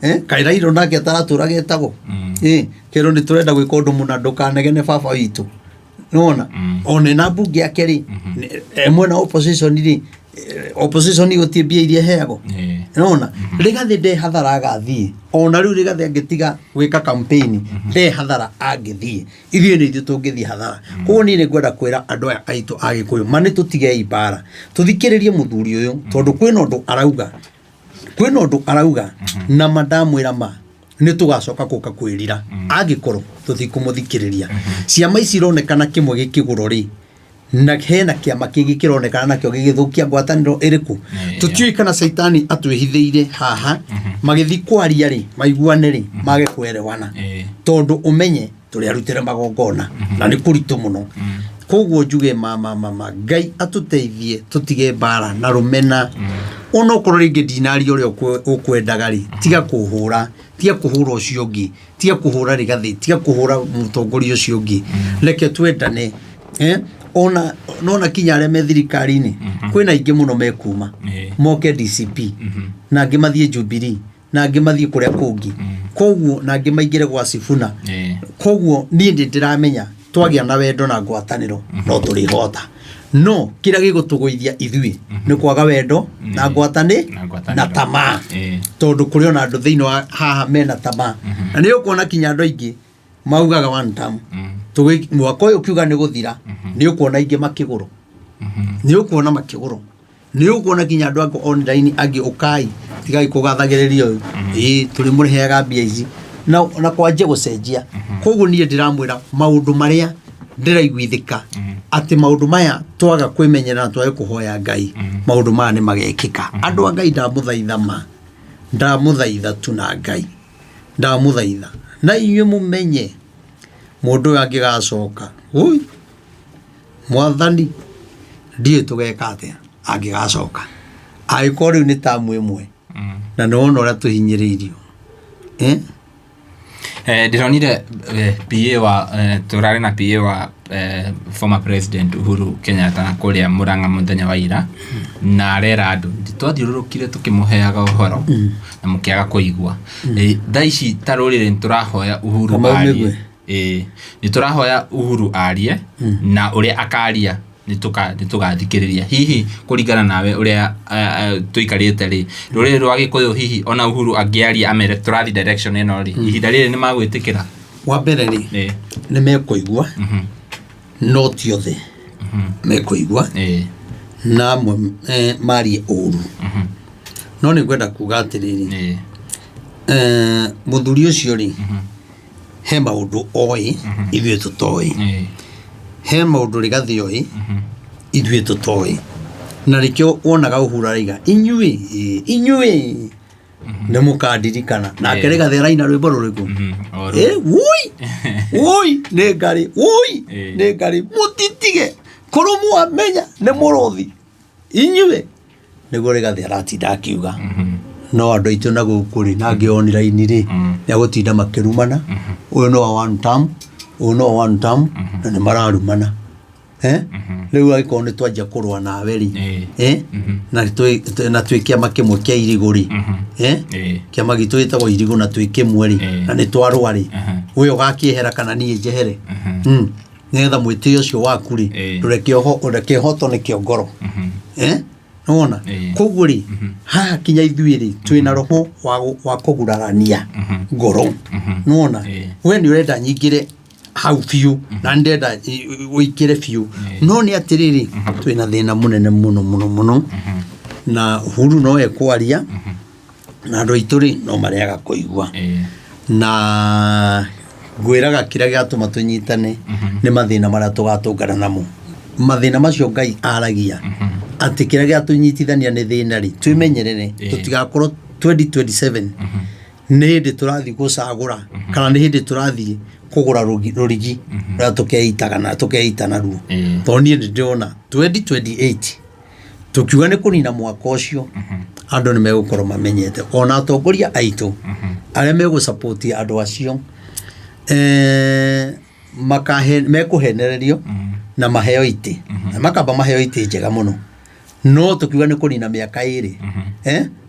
kaĩ Raila nake ataratũra getagwo kero nĩ tũrenda gwĩka ũndũ mũna ndũkanegene baba witũ nĩwona one na mbunge yake rĩ mwena opposition rĩ opposition gũtie mbia iria heagwo nĩwona Rigathĩ nde hathara agathiĩ ona rĩu Rigathĩ angĩtiga gwĩka campaign nde hathara angĩthiĩ ithuĩ nĩ ithuĩ tũngĩthiĩ hathara koguo niĩ nĩ ngwenda kwĩra andũ aya aitũ a Gĩkũyũ mani tũtigei mbara tũthikĩrĩrie mũthuri ũyũ tondũ kwĩna ũndũ arauga na mandamwĩra ma nĩ tũgacoka gũka kwĩrira angĩkorwo tũtikũmũthikĩrĩria ciama ici ironekana kĩmwe gĩkĩgũrwo rĩ na hena kĩama kĩngĩ kĩronekana nakĩo gĩgĩthũkia ngwatanĩro ĩrĩkũ tũtiũĩ kana caitani atwĩhithĩire haha magĩthiĩ kwaria rĩ maiguane rĩ mage kwerewana tondũ ũmenye tũrĩ arutĩre magongona na nĩ kũritũ mũno koguo njuge Ngai atũteithie tũtige mbara na rũmena ona okorwo rĩngĩ ndinaria ũrĩa ũkwendaga rĩ tiga kũhũra ũcio ũngĩ tiga kũhũra Rigathĩ tiga kũhũra mũtongoria ũcio ũngĩ reke twendane nona kinya arĩa me thirikari-inĩ kwĩna aingĩ mũno mekuma moke DCP na angĩ mathiĩ Jubilee na angĩ mathiĩ kũrĩa kũngĩ koguo na angĩ maingĩre gwa Sifuna koguo niĩ ndĩramenya twagĩa na wendo na ngwatanĩro no tũrĩhota no kĩrĩa gĩgũtũgũithia ithuĩ nĩ kwaga wendo na ngwatanĩro na tamaa tondũ kũrĩ ona andũ thĩinĩ wa haha mena tamaa na nĩ ũkuona kinya andũ aingĩ maugaga one term mwaka ũyũ kiuga nĩ gũthira nĩ ũkuona aingĩ makĩgũrwo nĩ ũkuona kinya andũ angĩ online angĩ ũkai tigai kũgathagĩrĩria ũyũ tũrĩ mũrĩheaga mbia ici na kwanjia gũcenjia koguo niĩ ndĩramwĩra maũndũ marĩa ndĩraiguithĩka atĩ maũndũ maya twaga kwĩmenyera na twage kũhoya Ngai maũndũ maya nĩ magekĩka andũ a Ngai ndamũthaitha tu na Ngai ndamũthaitha na inyuĩ mũmenye mũndũ ũyũ angĩgacoka Mwathani ndiĩ tũgeka atĩa angĩgacoka angĩkorwo rĩu nĩ tamu ĩmwe na nĩwona ũrĩa tũhinyĩrĩirio ndironire PA wa tũrarĩ na PA wa former president Uhuru Kenyatta kũrĩa Murang'a mũthenya wa ira na arera andũ twathiũrũrũkire tũkĩmũheaga ũhoro na mũkĩaga kũigua thaa ici ta rũrĩrĩ nĩ tũrahoya Uhuru arie nĩ tũrahoya Uhuru arie na ũrĩa akaria nĩtũgathikĩrĩria hihi kũringana nawe ũrĩa tũikarĩte rĩ rũrĩrĩ rwa Gĩkũyũ hihi ona Uhuru angĩaria amere tũrathi direction ĩno rĩ ihinda rĩrĩ nĩ magwĩtĩkĩra wa mbere rĩ nĩ mekũigua no ti othe mekũigua na amwe marie ũru no nĩ ngwenda kuga atĩrĩrĩ mũthuri ũcio rĩ he maũndũ oĩ ithuĩ tũtoĩ he maũndũ Rigathĩ oĩ ithuĩ tũtoĩ na rikyo wonaga uhura riga inyui nä må kandirikana nake rä gathera ina rwä mbo rå rä kå nä ngarä må titige kå rå mwamenya nä må rå thi inyuä nä guo rä gathera ratinda akiuga no andå aitå na gå kå rä na ngä oni raini rä nä agå tinda makä rumana å yå no wa one term å no one term na nä mararumana rä u agä korwo nä twanjia kå rwa nawe rä na twä kä ama kä mwe kä a irigå rä kä ama gitå gä tagwo irigå na twä kä mwe rä na nä twarwa rä å yå gakä ehera kana niä njehere nä getha mwä tä å cio waku rä ndå reke hoto nä kä o ngoro nona koguo rä haha kinya ithuä rä twä na roho wa kå gurarania ngoro nona we nä å renda nyingä re hau biu na ndenda uikire biu no ni atiriri twina thina munene muno na huru no ekwaria na ndo ituri no mariaga kuigwa na gwiraga kira gatuma tunyitane ni mathina maria tugatungana namo mathina macio Ngai aragia ati kira gatunyitithania ni thina ri twimenyerere tutigakorwo 2027 ni hindi turathi gucagura kana ni hindi turathi kugura rurigi ra tukeitana ruo to ni ndiona 2028 tukiuga ni kunina mwaka ucio andu ni megukorwo mamenyete ona atongoria aitu aria megu support andu acio mekuhenererio na maheo ite na makamba maheo ite njega muno no tukiuga ni kunina miaka iri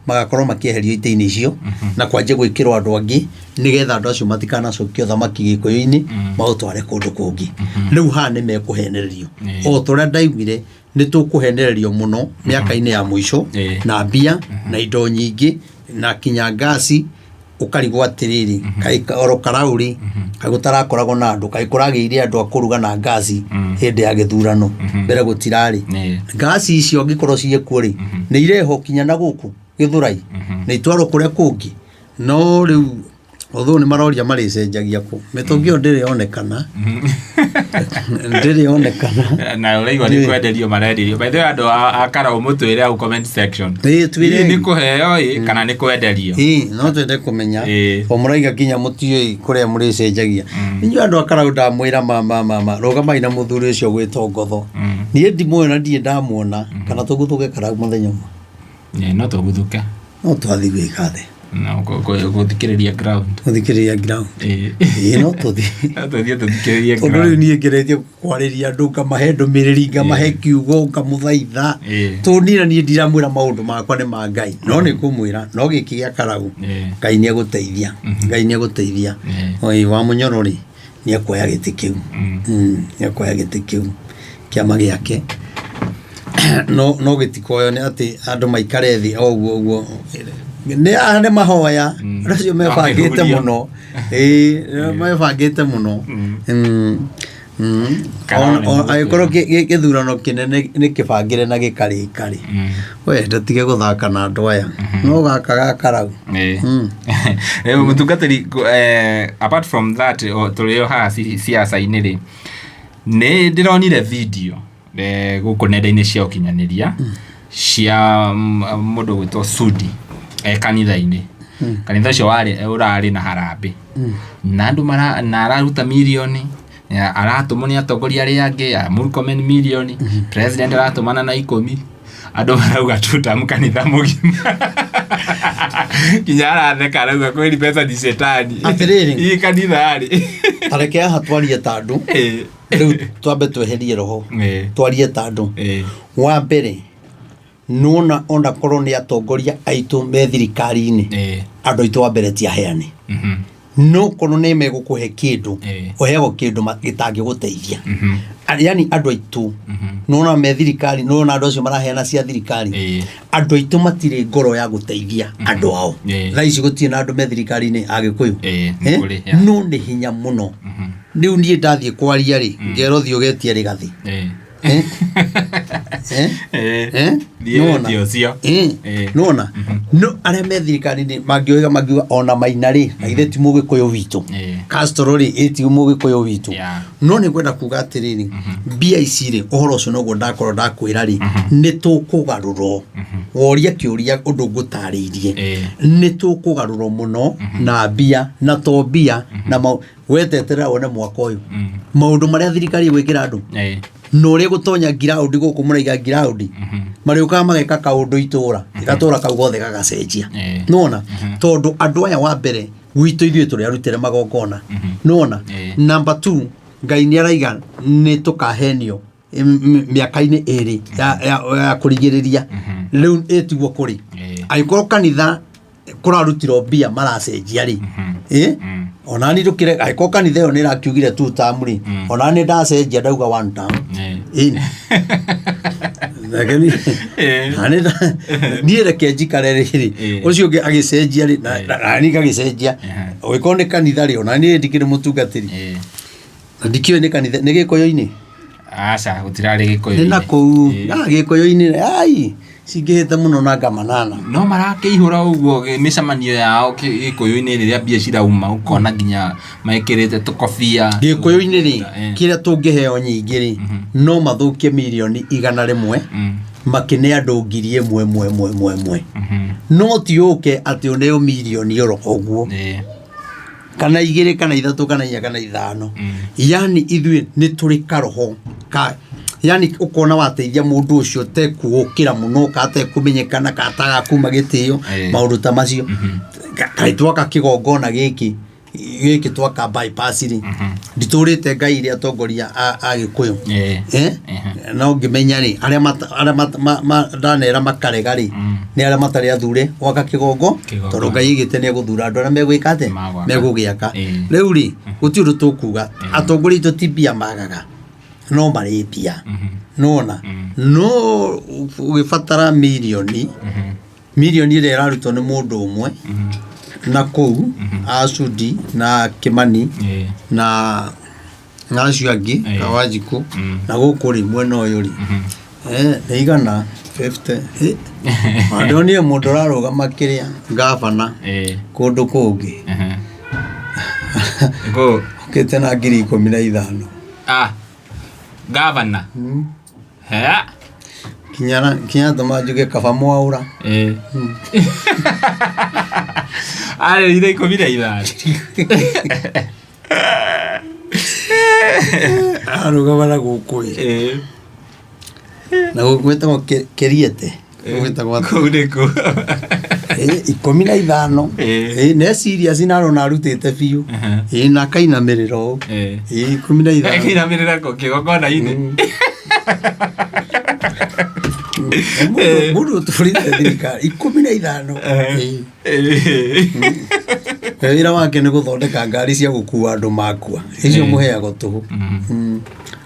magakorwo makieherio ite-ini icio na kwanje gwikirwo andu angi nigetha andu acio matikana cokio thamaki gikuyu-ini mautware kundu kungi riu ha ni mekuhenererio o turia ndaiguire ni tukuhenererio muno miaka-ini ya mwisho na mbia na indo nyingi na kinya ngasi ukarigwo atiriri kai oro karauri kagutarakoragwo na andu kai kuragiire andu akuruga na ngasi hindi ya githurano mbere gutirari ngasi icio ngikorwo ciekuo ri ni ireho kinya na guku githurai ni itwaro kuria kungi no riu otho ni maroria maricenjagia ku mitungio ndiri onekana na ureigwa ni kwenderio marenderio by the way andu akara umutwire au comment section ni kuheo kana ni kwenderio no twende kumenya o muraiga kinya mutio kuria muricenjagia inyu andu akara ndamwira mama rogamai na muthuri ucio gwitwo ngotho nie ndimwe na ndie ndamuona kana tuguthuke kara muthenya no tuguthuke no twathi gwikathe no guthikiriria ground no tuthikiriria ground ni ngeretie kwariria andu ngamahe ndumiriri ngamahe kiugo ngamuthaitha tunira ni ndiramwira maundu makwa ni ma Ngai no ni kumwira no giki gia karagu Ngai ni aguteithia oi wa munyorori ni akoya giti kiu kiama giake no gitikoyo ni ati andu maikare thi oguo ne ane mahoya racio mebangite muno mebangite muno aikorwo githurano kinene ni kibangire na gikari we ndatige guthaka na andu aya no gaka gakarau mutungatiri apart from that turio ha siasa-ini ri ni ndironire video guku nenda-ini cia ukinyaniria cia mundu gwitwo Sudi kanitha-ini kanitha cio urari na harambe na andu na araruta milioni aratumwo ni atongoria aria angi Murkomen milioni president aratumana na 10 andu marauga tutam kanitha mugima kinya aratheka arauga kweli pesa ni shetani atiriri kanitha ari tareke hatwarie tandu riu twambe tweherie roho twarie tandu wa mbere nona onda korwo ni atongoria aitu me thirikari-ini andu aitu wa mbere ti aheani no kono ne megukuhe kindu oheago kindu gitangi guteithia yani andu aitu nona me thirikari nona andu acio maraheana cia thirikari andu aitu matire ngoro ya guteithia andu ao thaici gutie na andu me thirikari-ini agikuyu no ni hinya muno riu nie ndathie kwaria ri ngero thio getie ri gathi nona no arĩa me thirikari-inĩ mangiuga ona Maina-rĩ na ithe ti Mũgĩkũyũ witũ Castro-rĩ ĩti Mũgĩkũyũ witũ no nĩ kwenda kuga atĩrĩrĩ mbia ici-rĩ ũhoro ũcio noguo ndakorwo ndakwĩra-rĩ nĩ tũkũgarũrwo woria kĩũria ũndũ ngũtarĩirie nĩ tũkũgarũrwo mũno na mbia na to mbia na weteterera wone mwaka ũyũ maũndũ marĩa thirikari gwĩkĩra andũ no ũrĩa gũtonya ngiraũndi gũkũ mũraiga ngiraũndi marĩũkaga mageka kaũndũ itũra kau gothe gagacenjia nona tondũ andũ aya wa mbere gwitũ ithuĩ tũrĩ arutĩre magongona nona number 2 Ngai nĩ araiga nĩ tũkahenio mĩaka-inĩ ĩrĩ ya kũrigĩrĩria rĩu ĩtiguo kũrĩ angĩkorwo kanitha kũrarutirwo mbia maracenjia-rĩ onani ndũkire angĩkorwo kanitha ĩyo nĩ ĩrakiugire 2 term-rĩ onani ndacenjia ndauga 1 term lakini niĩ reke njikare rĩrĩ ũcio ũngĩ agĩcenjia-rĩ nani gagĩcenjia ũngĩkorwo nĩ kanitha-rĩ onani ndikĩrĩ mũtungatĩri na ndikĩũĩ nĩ kanitha nĩ Gĩkũyũ-inĩ aca gũtirarĩ Gĩkũyũ nĩ nakũu Gĩkũyũ-inĩ ai cingĩhĩte mũno na ngamanana no marakĩihũra ũguo mĩcemanio yao Gĩkũyũ-inĩ rĩrĩa mbia cirauma ũkona nginya mekĩrĩte tũkobia Gĩkũyũ-inĩ-rĩ kĩrĩa tũngĩheo nyingĩ-rĩ no mathũkie mirioni 100 makĩne andũ 1,000 no ti ũke atĩ ũneo mirioni ũguo kana 2 kana 3 kana 4 kana 5 yani ithuĩ nĩ tũrĩ karoho yani ukona wateithia mundu ucio te kuokira muno kate kumenyekana kataga kuma gitio maundu ta macio kaitwaka kigongona giki twaka bypass ri nditurite Ngai ri atongoria a Gĩkũyũ no ngimenya ri aria ndanera makarega ri ni aria matari athure gwaka kigongo tondu Ngai igite ni guthura andu aria megwikate megugiaka riu ri guti undu tukuga atongoria tutibia magaga no marĩtia nona no ũgĩbatara mirioni ĩrĩa ĩrarutwo nĩ mũndũ ũmwe na kũu Acudi na Kimani na acio angĩ Kawanjiku na gũkũ rĩ mwena ũyũ rĩ nĩ igana 50 ndonire mũndũ ũrarũgama kĩrĩa gavana kũndũ kũngĩ ũkĩte na 15,000 Governor. Kinya tama juge kaba mwaura. Ale ide komida ida. Gavana gukui. Na gukweta mo keriete. Gukweta kwa kudeko. 15 ne serious naro narutite biu na kaina merero 15 kaina merera ko kigongona ine mudu turite thirikari 15 wira wake ni guthondeka ngari cia gukua andu makua icio muheago tu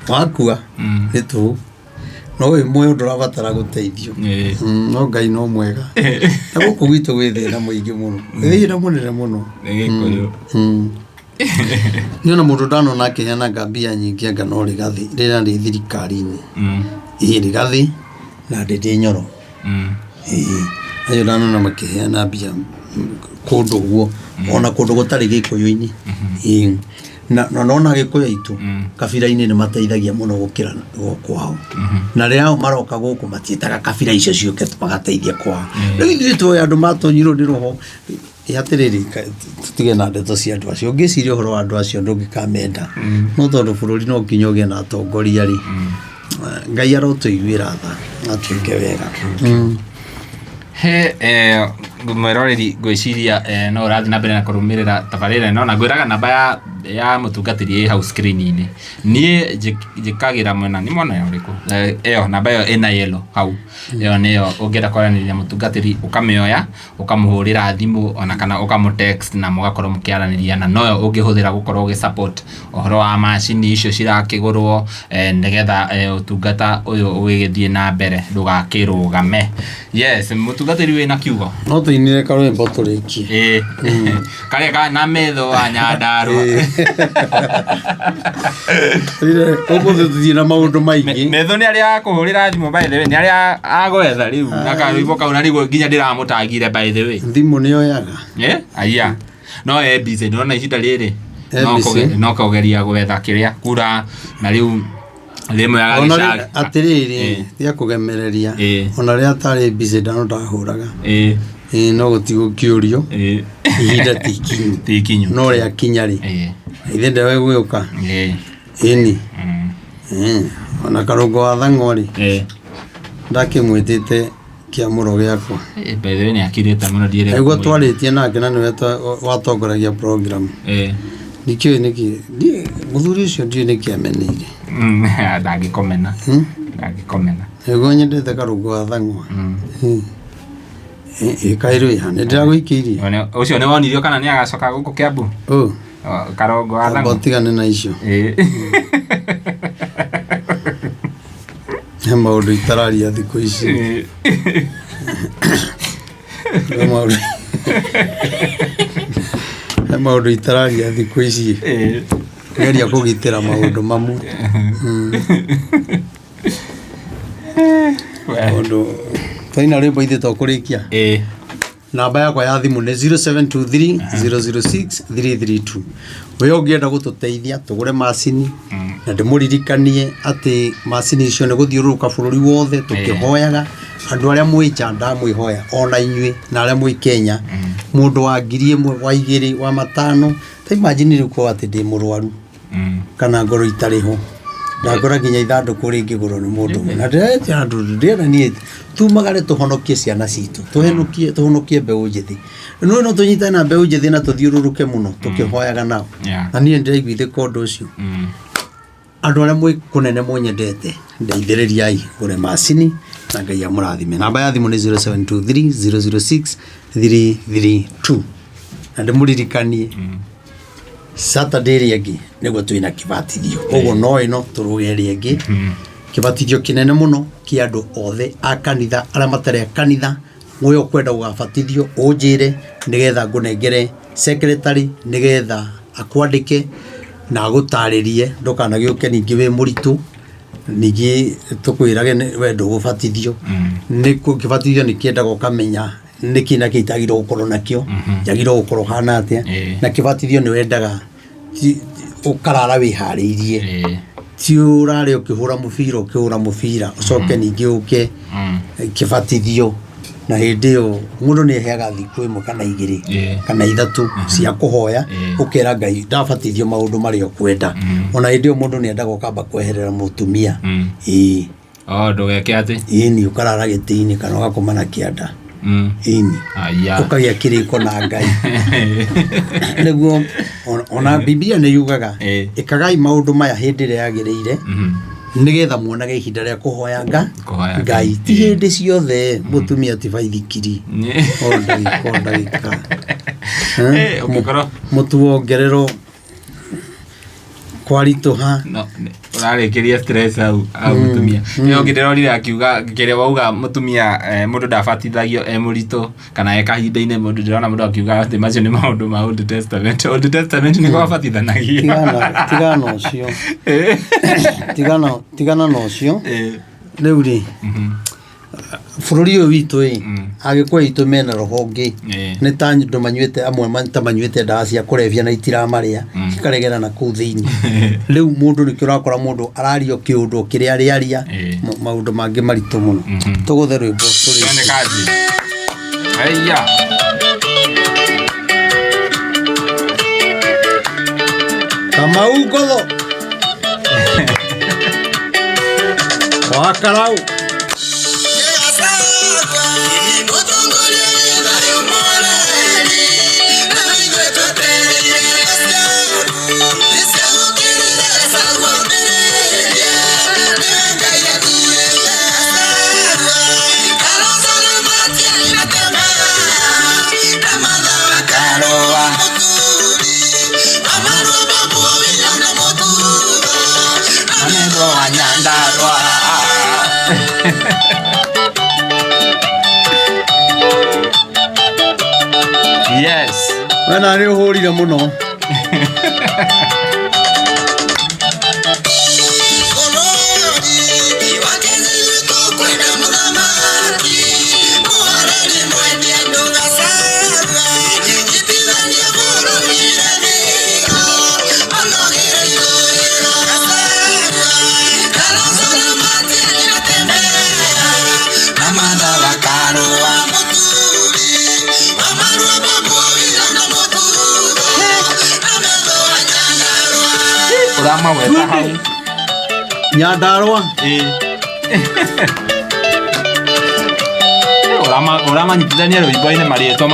wakua ni tu no we mwe ndurabatara guteithio no Ngai no mwega na guku gwitũ gwĩ thĩna mũingĩ mũno thĩna mũnene mũno Gĩkũyũ niona mũndũ ndanona akĩheana mbia nyingĩ anga no Rigathĩ rĩrĩa rĩ thirikari-inĩ Rigathĩ na Ndindi Nyoro ayo ndanona makĩheana mbia kũndũ guo ona kũndũ gũtarĩ Gĩkũyũ-inĩ na nona Gĩkũyũ itu kabira-inĩ nĩ mateithagia mũno gũkĩra kwao na rĩao maroka gũkũ matiĩtaga kabira icio ciũke magateithia kwao rĩu ithuĩ tũĩ andũ matonyirwo nĩ roho yatirĩrĩ tutige na ndeto cia andũ acio ngĩciria ũhoro wa andũ acio ndũngĩkamenda no tondũ bũrũri no nginya ũgĩe na atongoria rĩ Ngai arotũiguĩra tha atuĩke wega he mweroreri gwĩciria no ũrathiĩ na mbere na kũrũmĩrĩra tabarĩra ĩno na ngwĩraga namba ya mũtungatĩri ĩ hau screen-inĩ niĩ njĩkagĩra mwena nĩ mwena ũrĩkũ ĩyo namba ĩyo ĩna yellow hau ĩyo nĩyo ũngĩenda kwaranĩria mũtungatĩri ũkamĩoya ũkamũhũrĩra thimũ ona kana ũkamũtext na mũgakorwo mũkĩaranĩria na noyo ũngĩhũthĩra gũkorwo ũgĩsupport ũhoro wa macini icio cirakĩgũrwo nĩgetha ũtungata ũyũ ũgĩgĩthiĩ na mbere ndũgakĩrũgame yes mũtungatĩri wĩna kiugo no tũinire karwĩmbo tũrĩkie karĩa na metho wa Nyandarua Ũmũthĩ tũthiĩ na maũndũ maingĩ. Metho nĩ arĩa akũhũrĩra thimũ by the way, nĩ arĩa agwetha rĩu na karwĩmbo kau na nĩguo nginya ndĩramũtagire by the way. Thimũ nĩyoyaga. Aya no busy ndĩrona ihinda rĩrĩ no kaũgeria gwetha kĩrĩa kura na rĩu thimũ ya gĩcagi atĩrĩrĩ tia kũgemereria ona rĩrĩa atarĩ busy ndahũraga no gũtigũkĩũrio ihinda tikinyu no rĩa kinya rĩ ithe ndewe gwĩũka ĩni ona karũngo wa thang'o rĩ ndakĩmwĩtĩte kĩamũro gĩakwa by the way nĩ akirĩte mũno ndiĩrĩ nĩguo twarĩtie nake na nĩwe watongoragia program nikĩũĩ nĩkĩ mũthuri ũcio ndiũĩ nĩkĩ ameneire ndangĩkomena nĩguo nyendete karũngo wa thang'o kairũ nĩ ndĩragũikĩirie ũcio nĩ wonirio kana nĩ agacoka gũkũ Kiambu karũngo wa thang'o tigane na icio he maũndũ itararia thikũ ici he maũndũ itararia thikũ ici geria kũgitĩra maũndũ mamwe maũndũ twaina rwĩmbo ithe tũkũrĩkia namba yakwa ya thimũ nĩ 0723006332 we ũngĩenda gũtũteithia tũgũre macini na ndĩmũririkanie atĩ macini icio nĩ gũthiũrũrũka bũrũri wothe tũkĩhoyaga andũ arĩa mwĩ nja ndamwĩhoya ona inyuĩ na arĩa mwĩ Kenya mũndũ wa 1,000 wa 2,000 wa 5,000 ta imagine rĩu kwa atĩ ndĩ mũrwaru kana ngoro itarĩ ho ndakora nginya ithandũkũ rĩngĩgũrwo nĩ mũndũ na ndĩrenda niĩ tumagare tũhonokie ciana citũ tũhonokie mbeũ njĩthĩ no tũnyitane na mbeũ njĩthĩ na tũthiũrũrũke mũno tũkĩhoyaga nao na niĩ ndĩraiguithĩka ũndũ ũcio andũ arĩa mwĩ kũnene mũnyendete ndeithĩrĩriai ngũre macini na Ngai amũrathime namba ya thimũ nĩ 0723006332 na ndĩmũririkanie Saturday rĩngĩ nĩguo twĩna kĩbatithio ũguo no ĩno tũrũge rĩngĩ kĩbatithio kĩnene mũno kĩa andũ othe a kanitha arĩa matarĩ kanitha mwe ũkwenda gũgabatithio ũnjĩre nĩgetha ngũnengere secretary nĩgetha akwandĩke na agũtarĩrie ndũkanagĩũke ningĩ wĩ mũritũ ningĩ tũkwĩrage wendo gũbatithio nĩ kĩbatithio nĩ kĩendaga ũkamenya nĩkĩ na kĩitagĩrwo gũkorwo nakĩo yagĩrwo gũkorwo hana atĩa na kĩbatithio nĩ wendaga ũkarara wĩharĩirie ti ũrare ũkĩhũra mũbira ũcoke ningĩ ũke kĩbatithio na hĩndĩ ĩyo mũndũ nĩ aheaga thikũ ĩmwe kana 2 kana 3 cia kũhoya ũkera Ngai ndabatithio maũndũ marĩa ũkwenda ona hĩndĩ ĩyo mũndũ nĩ endaga ũkamba kweherera mũtumia ndũgeke atĩ nĩ ũkarara gĩtĩ-inĩ kana ũgakoma na kĩanda ũkagĩa kĩrĩko na Ngai nĩguo ona Biblia nĩ yugaga ĩkagai maũndũ maya hĩndĩ ĩrĩa yagĩrĩire nĩgetha muonage ihinda rĩa kũhoya Ngai ti hĩndĩ ciothe mũtumia ti baithikiri ndagĩka mũtu wongererwo kwaritũha ũrarĩkĩria stress au mũtumia nĩ ngĩndĩrorire akiuga kĩrĩa wauga mũtumia mũndũ ndabatithagio mũritũ kana kahinda-inĩ mũndũ ndĩrona mũndũ akiuga atĩ macio nĩ maũndũ ma Old Testament nĩ gwabatithanagia tigana na ũcio rĩu rĩ bũrũri ũyũ witũ agĩkũyũ aitũ mena rũhonge nĩ ta andũ manyuĩte amwe ta manyuĩte ndawa cia kũrebia na itiramarĩa cikaregera na kũu thĩinĩ rĩu mũndũ nĩkĩo ũrakora mũndũ arario kĩũndũ kĩrĩa arĩaria maũndũ mangĩ maritũ mũno tũgũthe rwĩmbo Kamau Ngotho wakarau Yes. Wena nĩ ũhũrire mũno. Urama weta hau Nyandarua Urama nyitithania rwimbo-inĩ marĩtwa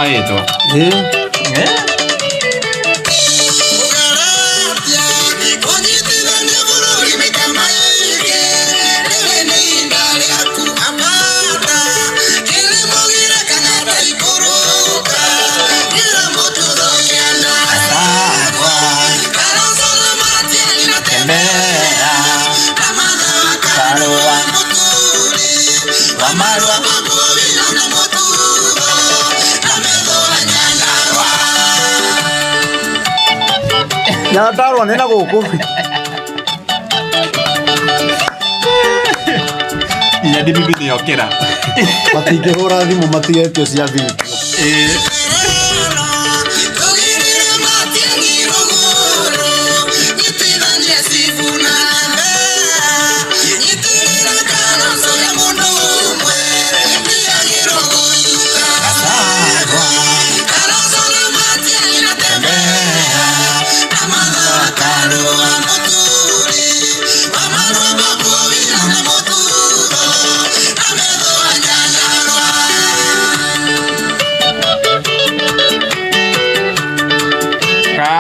Nyandarua nena gũkũ Inya ndi bibi nĩokĩra matingĩhũra thimũ matigetio cia video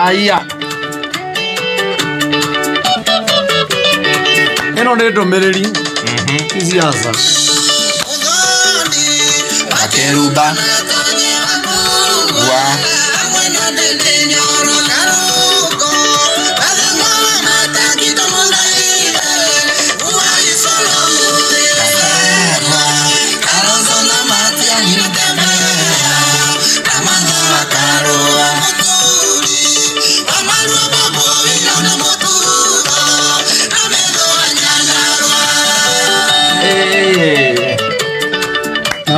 Aya ĩno nĩ ndũmĩrĩri isiasa Akeruba wa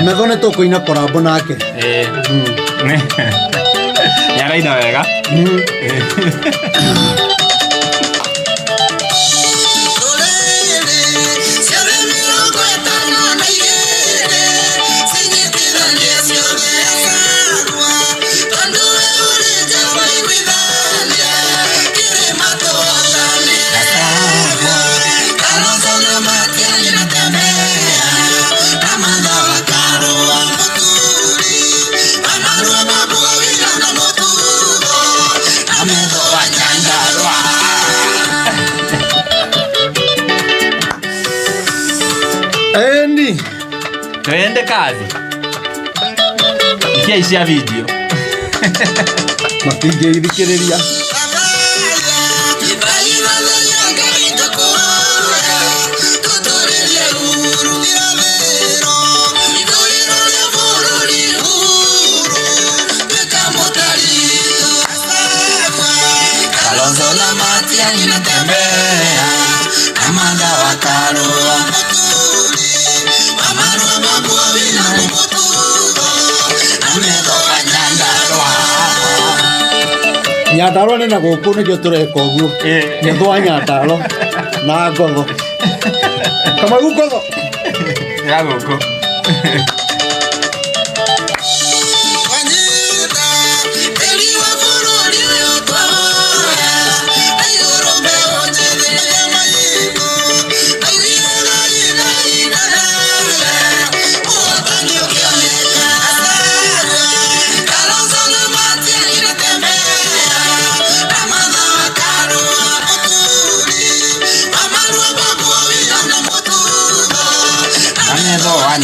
Metho nĩ tũkũina korabo nake Nĩaraina wega Twende kazi ikia cia video matingĩthikĩrĩria Kalonzo na Matia ninatembea Amanda wa Karua Nyandarua nĩ na gũkũ nĩkĩo tũreka ũguo Nyethwa Nyandarua na Ngotho Kamau Ngotho ya gũkũ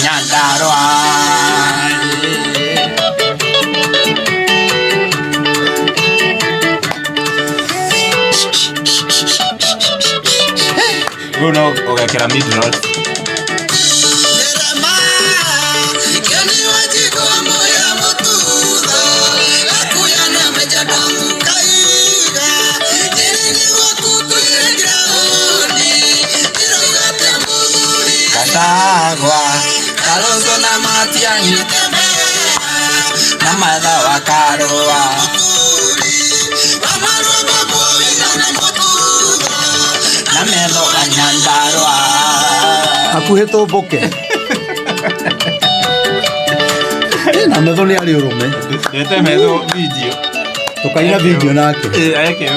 Nyandarua Bruno ugekera mid-roll Gachagua Kalonzo na Matiang'i na Martha wa Karua na Metho wa Nyandarua akuhe tumbuke na Metho ni ari urume ndete Metho video tukaina video nake ake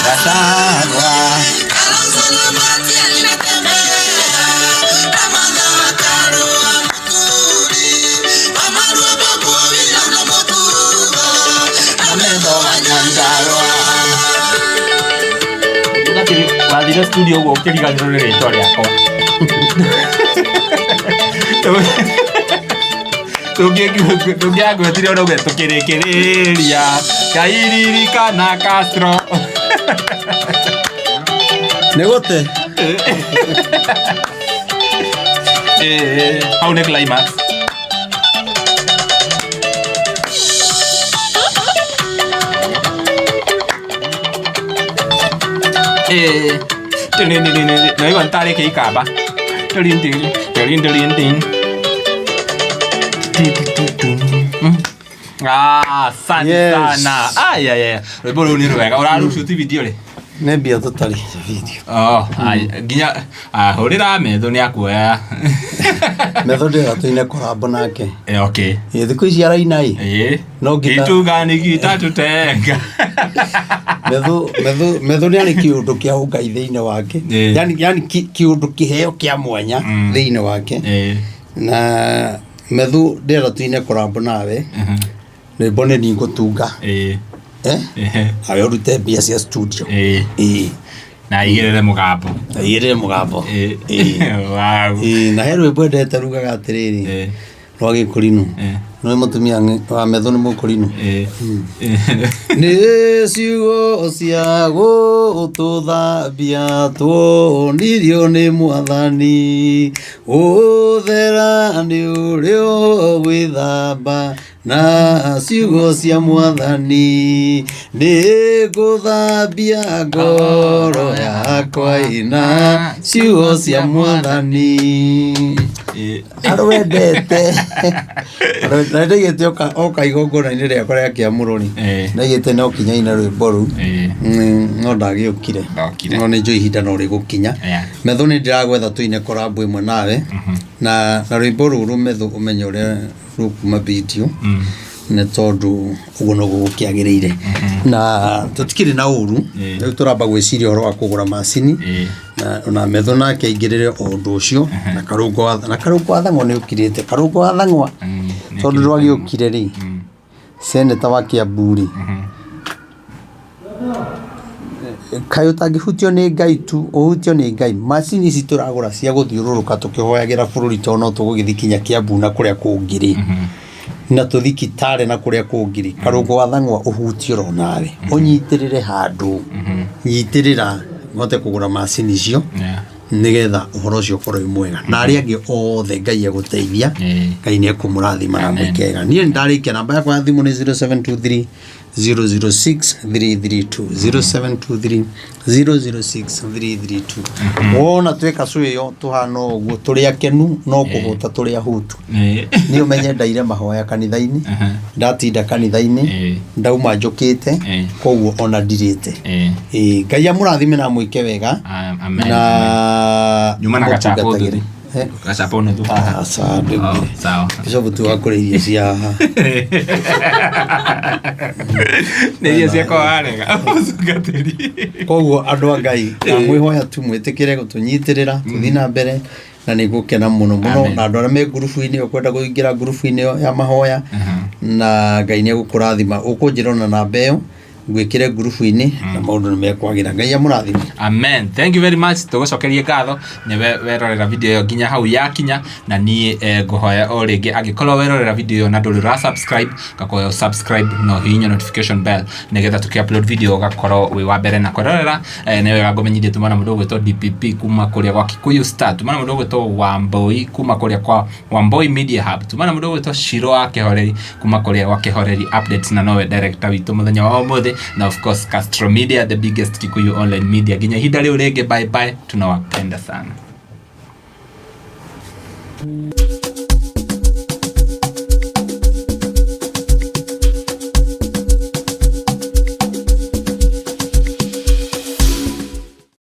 Gachagua Kalonzo na Matiang'i na Martha wa Karua na Metho wa Nyandarua. Wathire studio guo ukiriganirwo ni ritwa riakwa tũngĩangwetire ũrauge tũkĩrĩkĩrĩria Kairirikana Castro nĩ gũte hau nĩ climax naigua nĩtarĩ kĩikamba asante sana rwĩmbo rũu nĩ rwega ũrarushuti video rĩ nĩ mbia tũtarĩ video nginya hũrĩra Metho nĩ akuoya Metho ndĩratũine korabo nake okay thikũ ici araina no gĩtuga nĩ gitatũtenga Metho nĩ arĩ kĩũndũ kĩa ũngai thĩinĩ wake yani kĩũndũ kĩheo kĩa mwanya thĩinĩ wake na Metho ndĩratũine korabo nawe rwĩmbo nĩ niĩ ngũtunga awe ũrute mbia cia studio na igĩrĩre mũgambo na he rwĩmbo ndete rugaga atĩrĩrĩ rwa Gĩkũrinũ no mũtumia wa Metho nĩ Mũkũrinũ nĩ ciugo cia gũtũthambia tuonirio nĩ Mwathani ũthera nĩ ũrĩo gwĩthamba na ciugo cia Mwathani nĩ ngũthambia ngoro yakwa na ciugo cia Mwathani arwendete na ndĩgĩte oka igongona-inĩ rĩakwa rĩa kĩamũrũri ndĩgĩte no kinya-inĩ rwĩmbo rũu no ndagĩũkire no nĩ njũĩ ihinda no rĩgũkinya Metho nĩ ndĩragwetha tũine korabo ĩmwe nawe na rwĩmbo rũrũ Metho ũmenye ũrĩa rũkuma video nĩ tondũ ũguo no gũkĩagĩrĩire na tũtikĩrĩ na ũru rĩu tũramba gwĩciria ũhoro wa kũgũra macini na Metho nake aingĩrĩre o ũndũ ũcio na Karũngũ wa Thang'wa nĩ ũkirĩte Karũngũ wa Thang'wa tondũ rwagĩũkire rĩ seneta wa Kiambu rĩ kaĩ ũtangĩhutio nĩ Ngai tu ũhutio nĩ Ngai macini ici tũragũra cia gũthiũrũrũka tũkĩhoyagĩra bũrũri tondũ no tũgũgĩthiĩ kinya Kiambu na kũrĩa kũngĩ rĩ na tũthiĩ Kitale na kũrĩa kũngĩ rĩ Karũngũ wa Thang'wa ũhutio ro nawe ũnyitĩrĩre handũ nyitĩrĩra ngote kũgũra macini icio nĩgetha ũhoro ũcio ũkorwo wĩ mwega na arĩa angĩ othe Ngai agũteithia Ngai nĩ ekũmũrathima na mwĩkega niĩ ndarĩkia namba yakwa ya thimũ nĩ 0723 006 332 wona tweka cũĩyo tũhana ũguo tũrĩ akenu no kũhũta tũrĩ ahutu nĩ ũmenye ndaire mahoya kanitha-inĩ ndatinda kanitha-inĩ ndauma njũkĩte koguo ona ndirĩte Ngai amũrathime na mwĩke wega na nyuma na gachapo no tu sawa Bishop tu akoreirie cia nĩ iria ciakwa arega ũtungatĩri koguo andũ a Ngai na mwĩhoya tu mwĩtĩkĩre gũtũnyitĩrĩra tũthiĩ na mbere na nĩ ngũkena mũno mũno na andũ arĩa me ngurubu-inĩ ũkwenda kũingĩra ngurubu-inĩ ya mahoya na Ngai nĩ egũkũrathima ũkũnjĩra na namba ĩyo gwikire grupu-ini na maundu ni mekwagira. Ngai amurathime. Amen. Thank you very much. Tugucokerie ngatho ni werorera video yo nginya hau yakinya, na ni nguhoya o ringi angikorwo werorera video yo na nduri ra subscribe gakoya subscribe no hinya notification bell nigetha tuki-upload video gakorwo wi wa mbere na kwerorera. Ni wega ngumenyithie tumana mundu gwitwo DPP kuma kuria gwa Kikuyu Star, tumana mundu gwitwo Wamboi kuma kuria kwa Wamboi Media Hub, tumana mundu gwitwo Shiro wa Kihoreri kuma kuria gwa Kihoreri Updates, na nowe director witu muthenya wa umuthi, na of course Castro Media, the biggest Kikuyu online media. Ginya hinda riu ringi, bye bye, tunawapenda sana.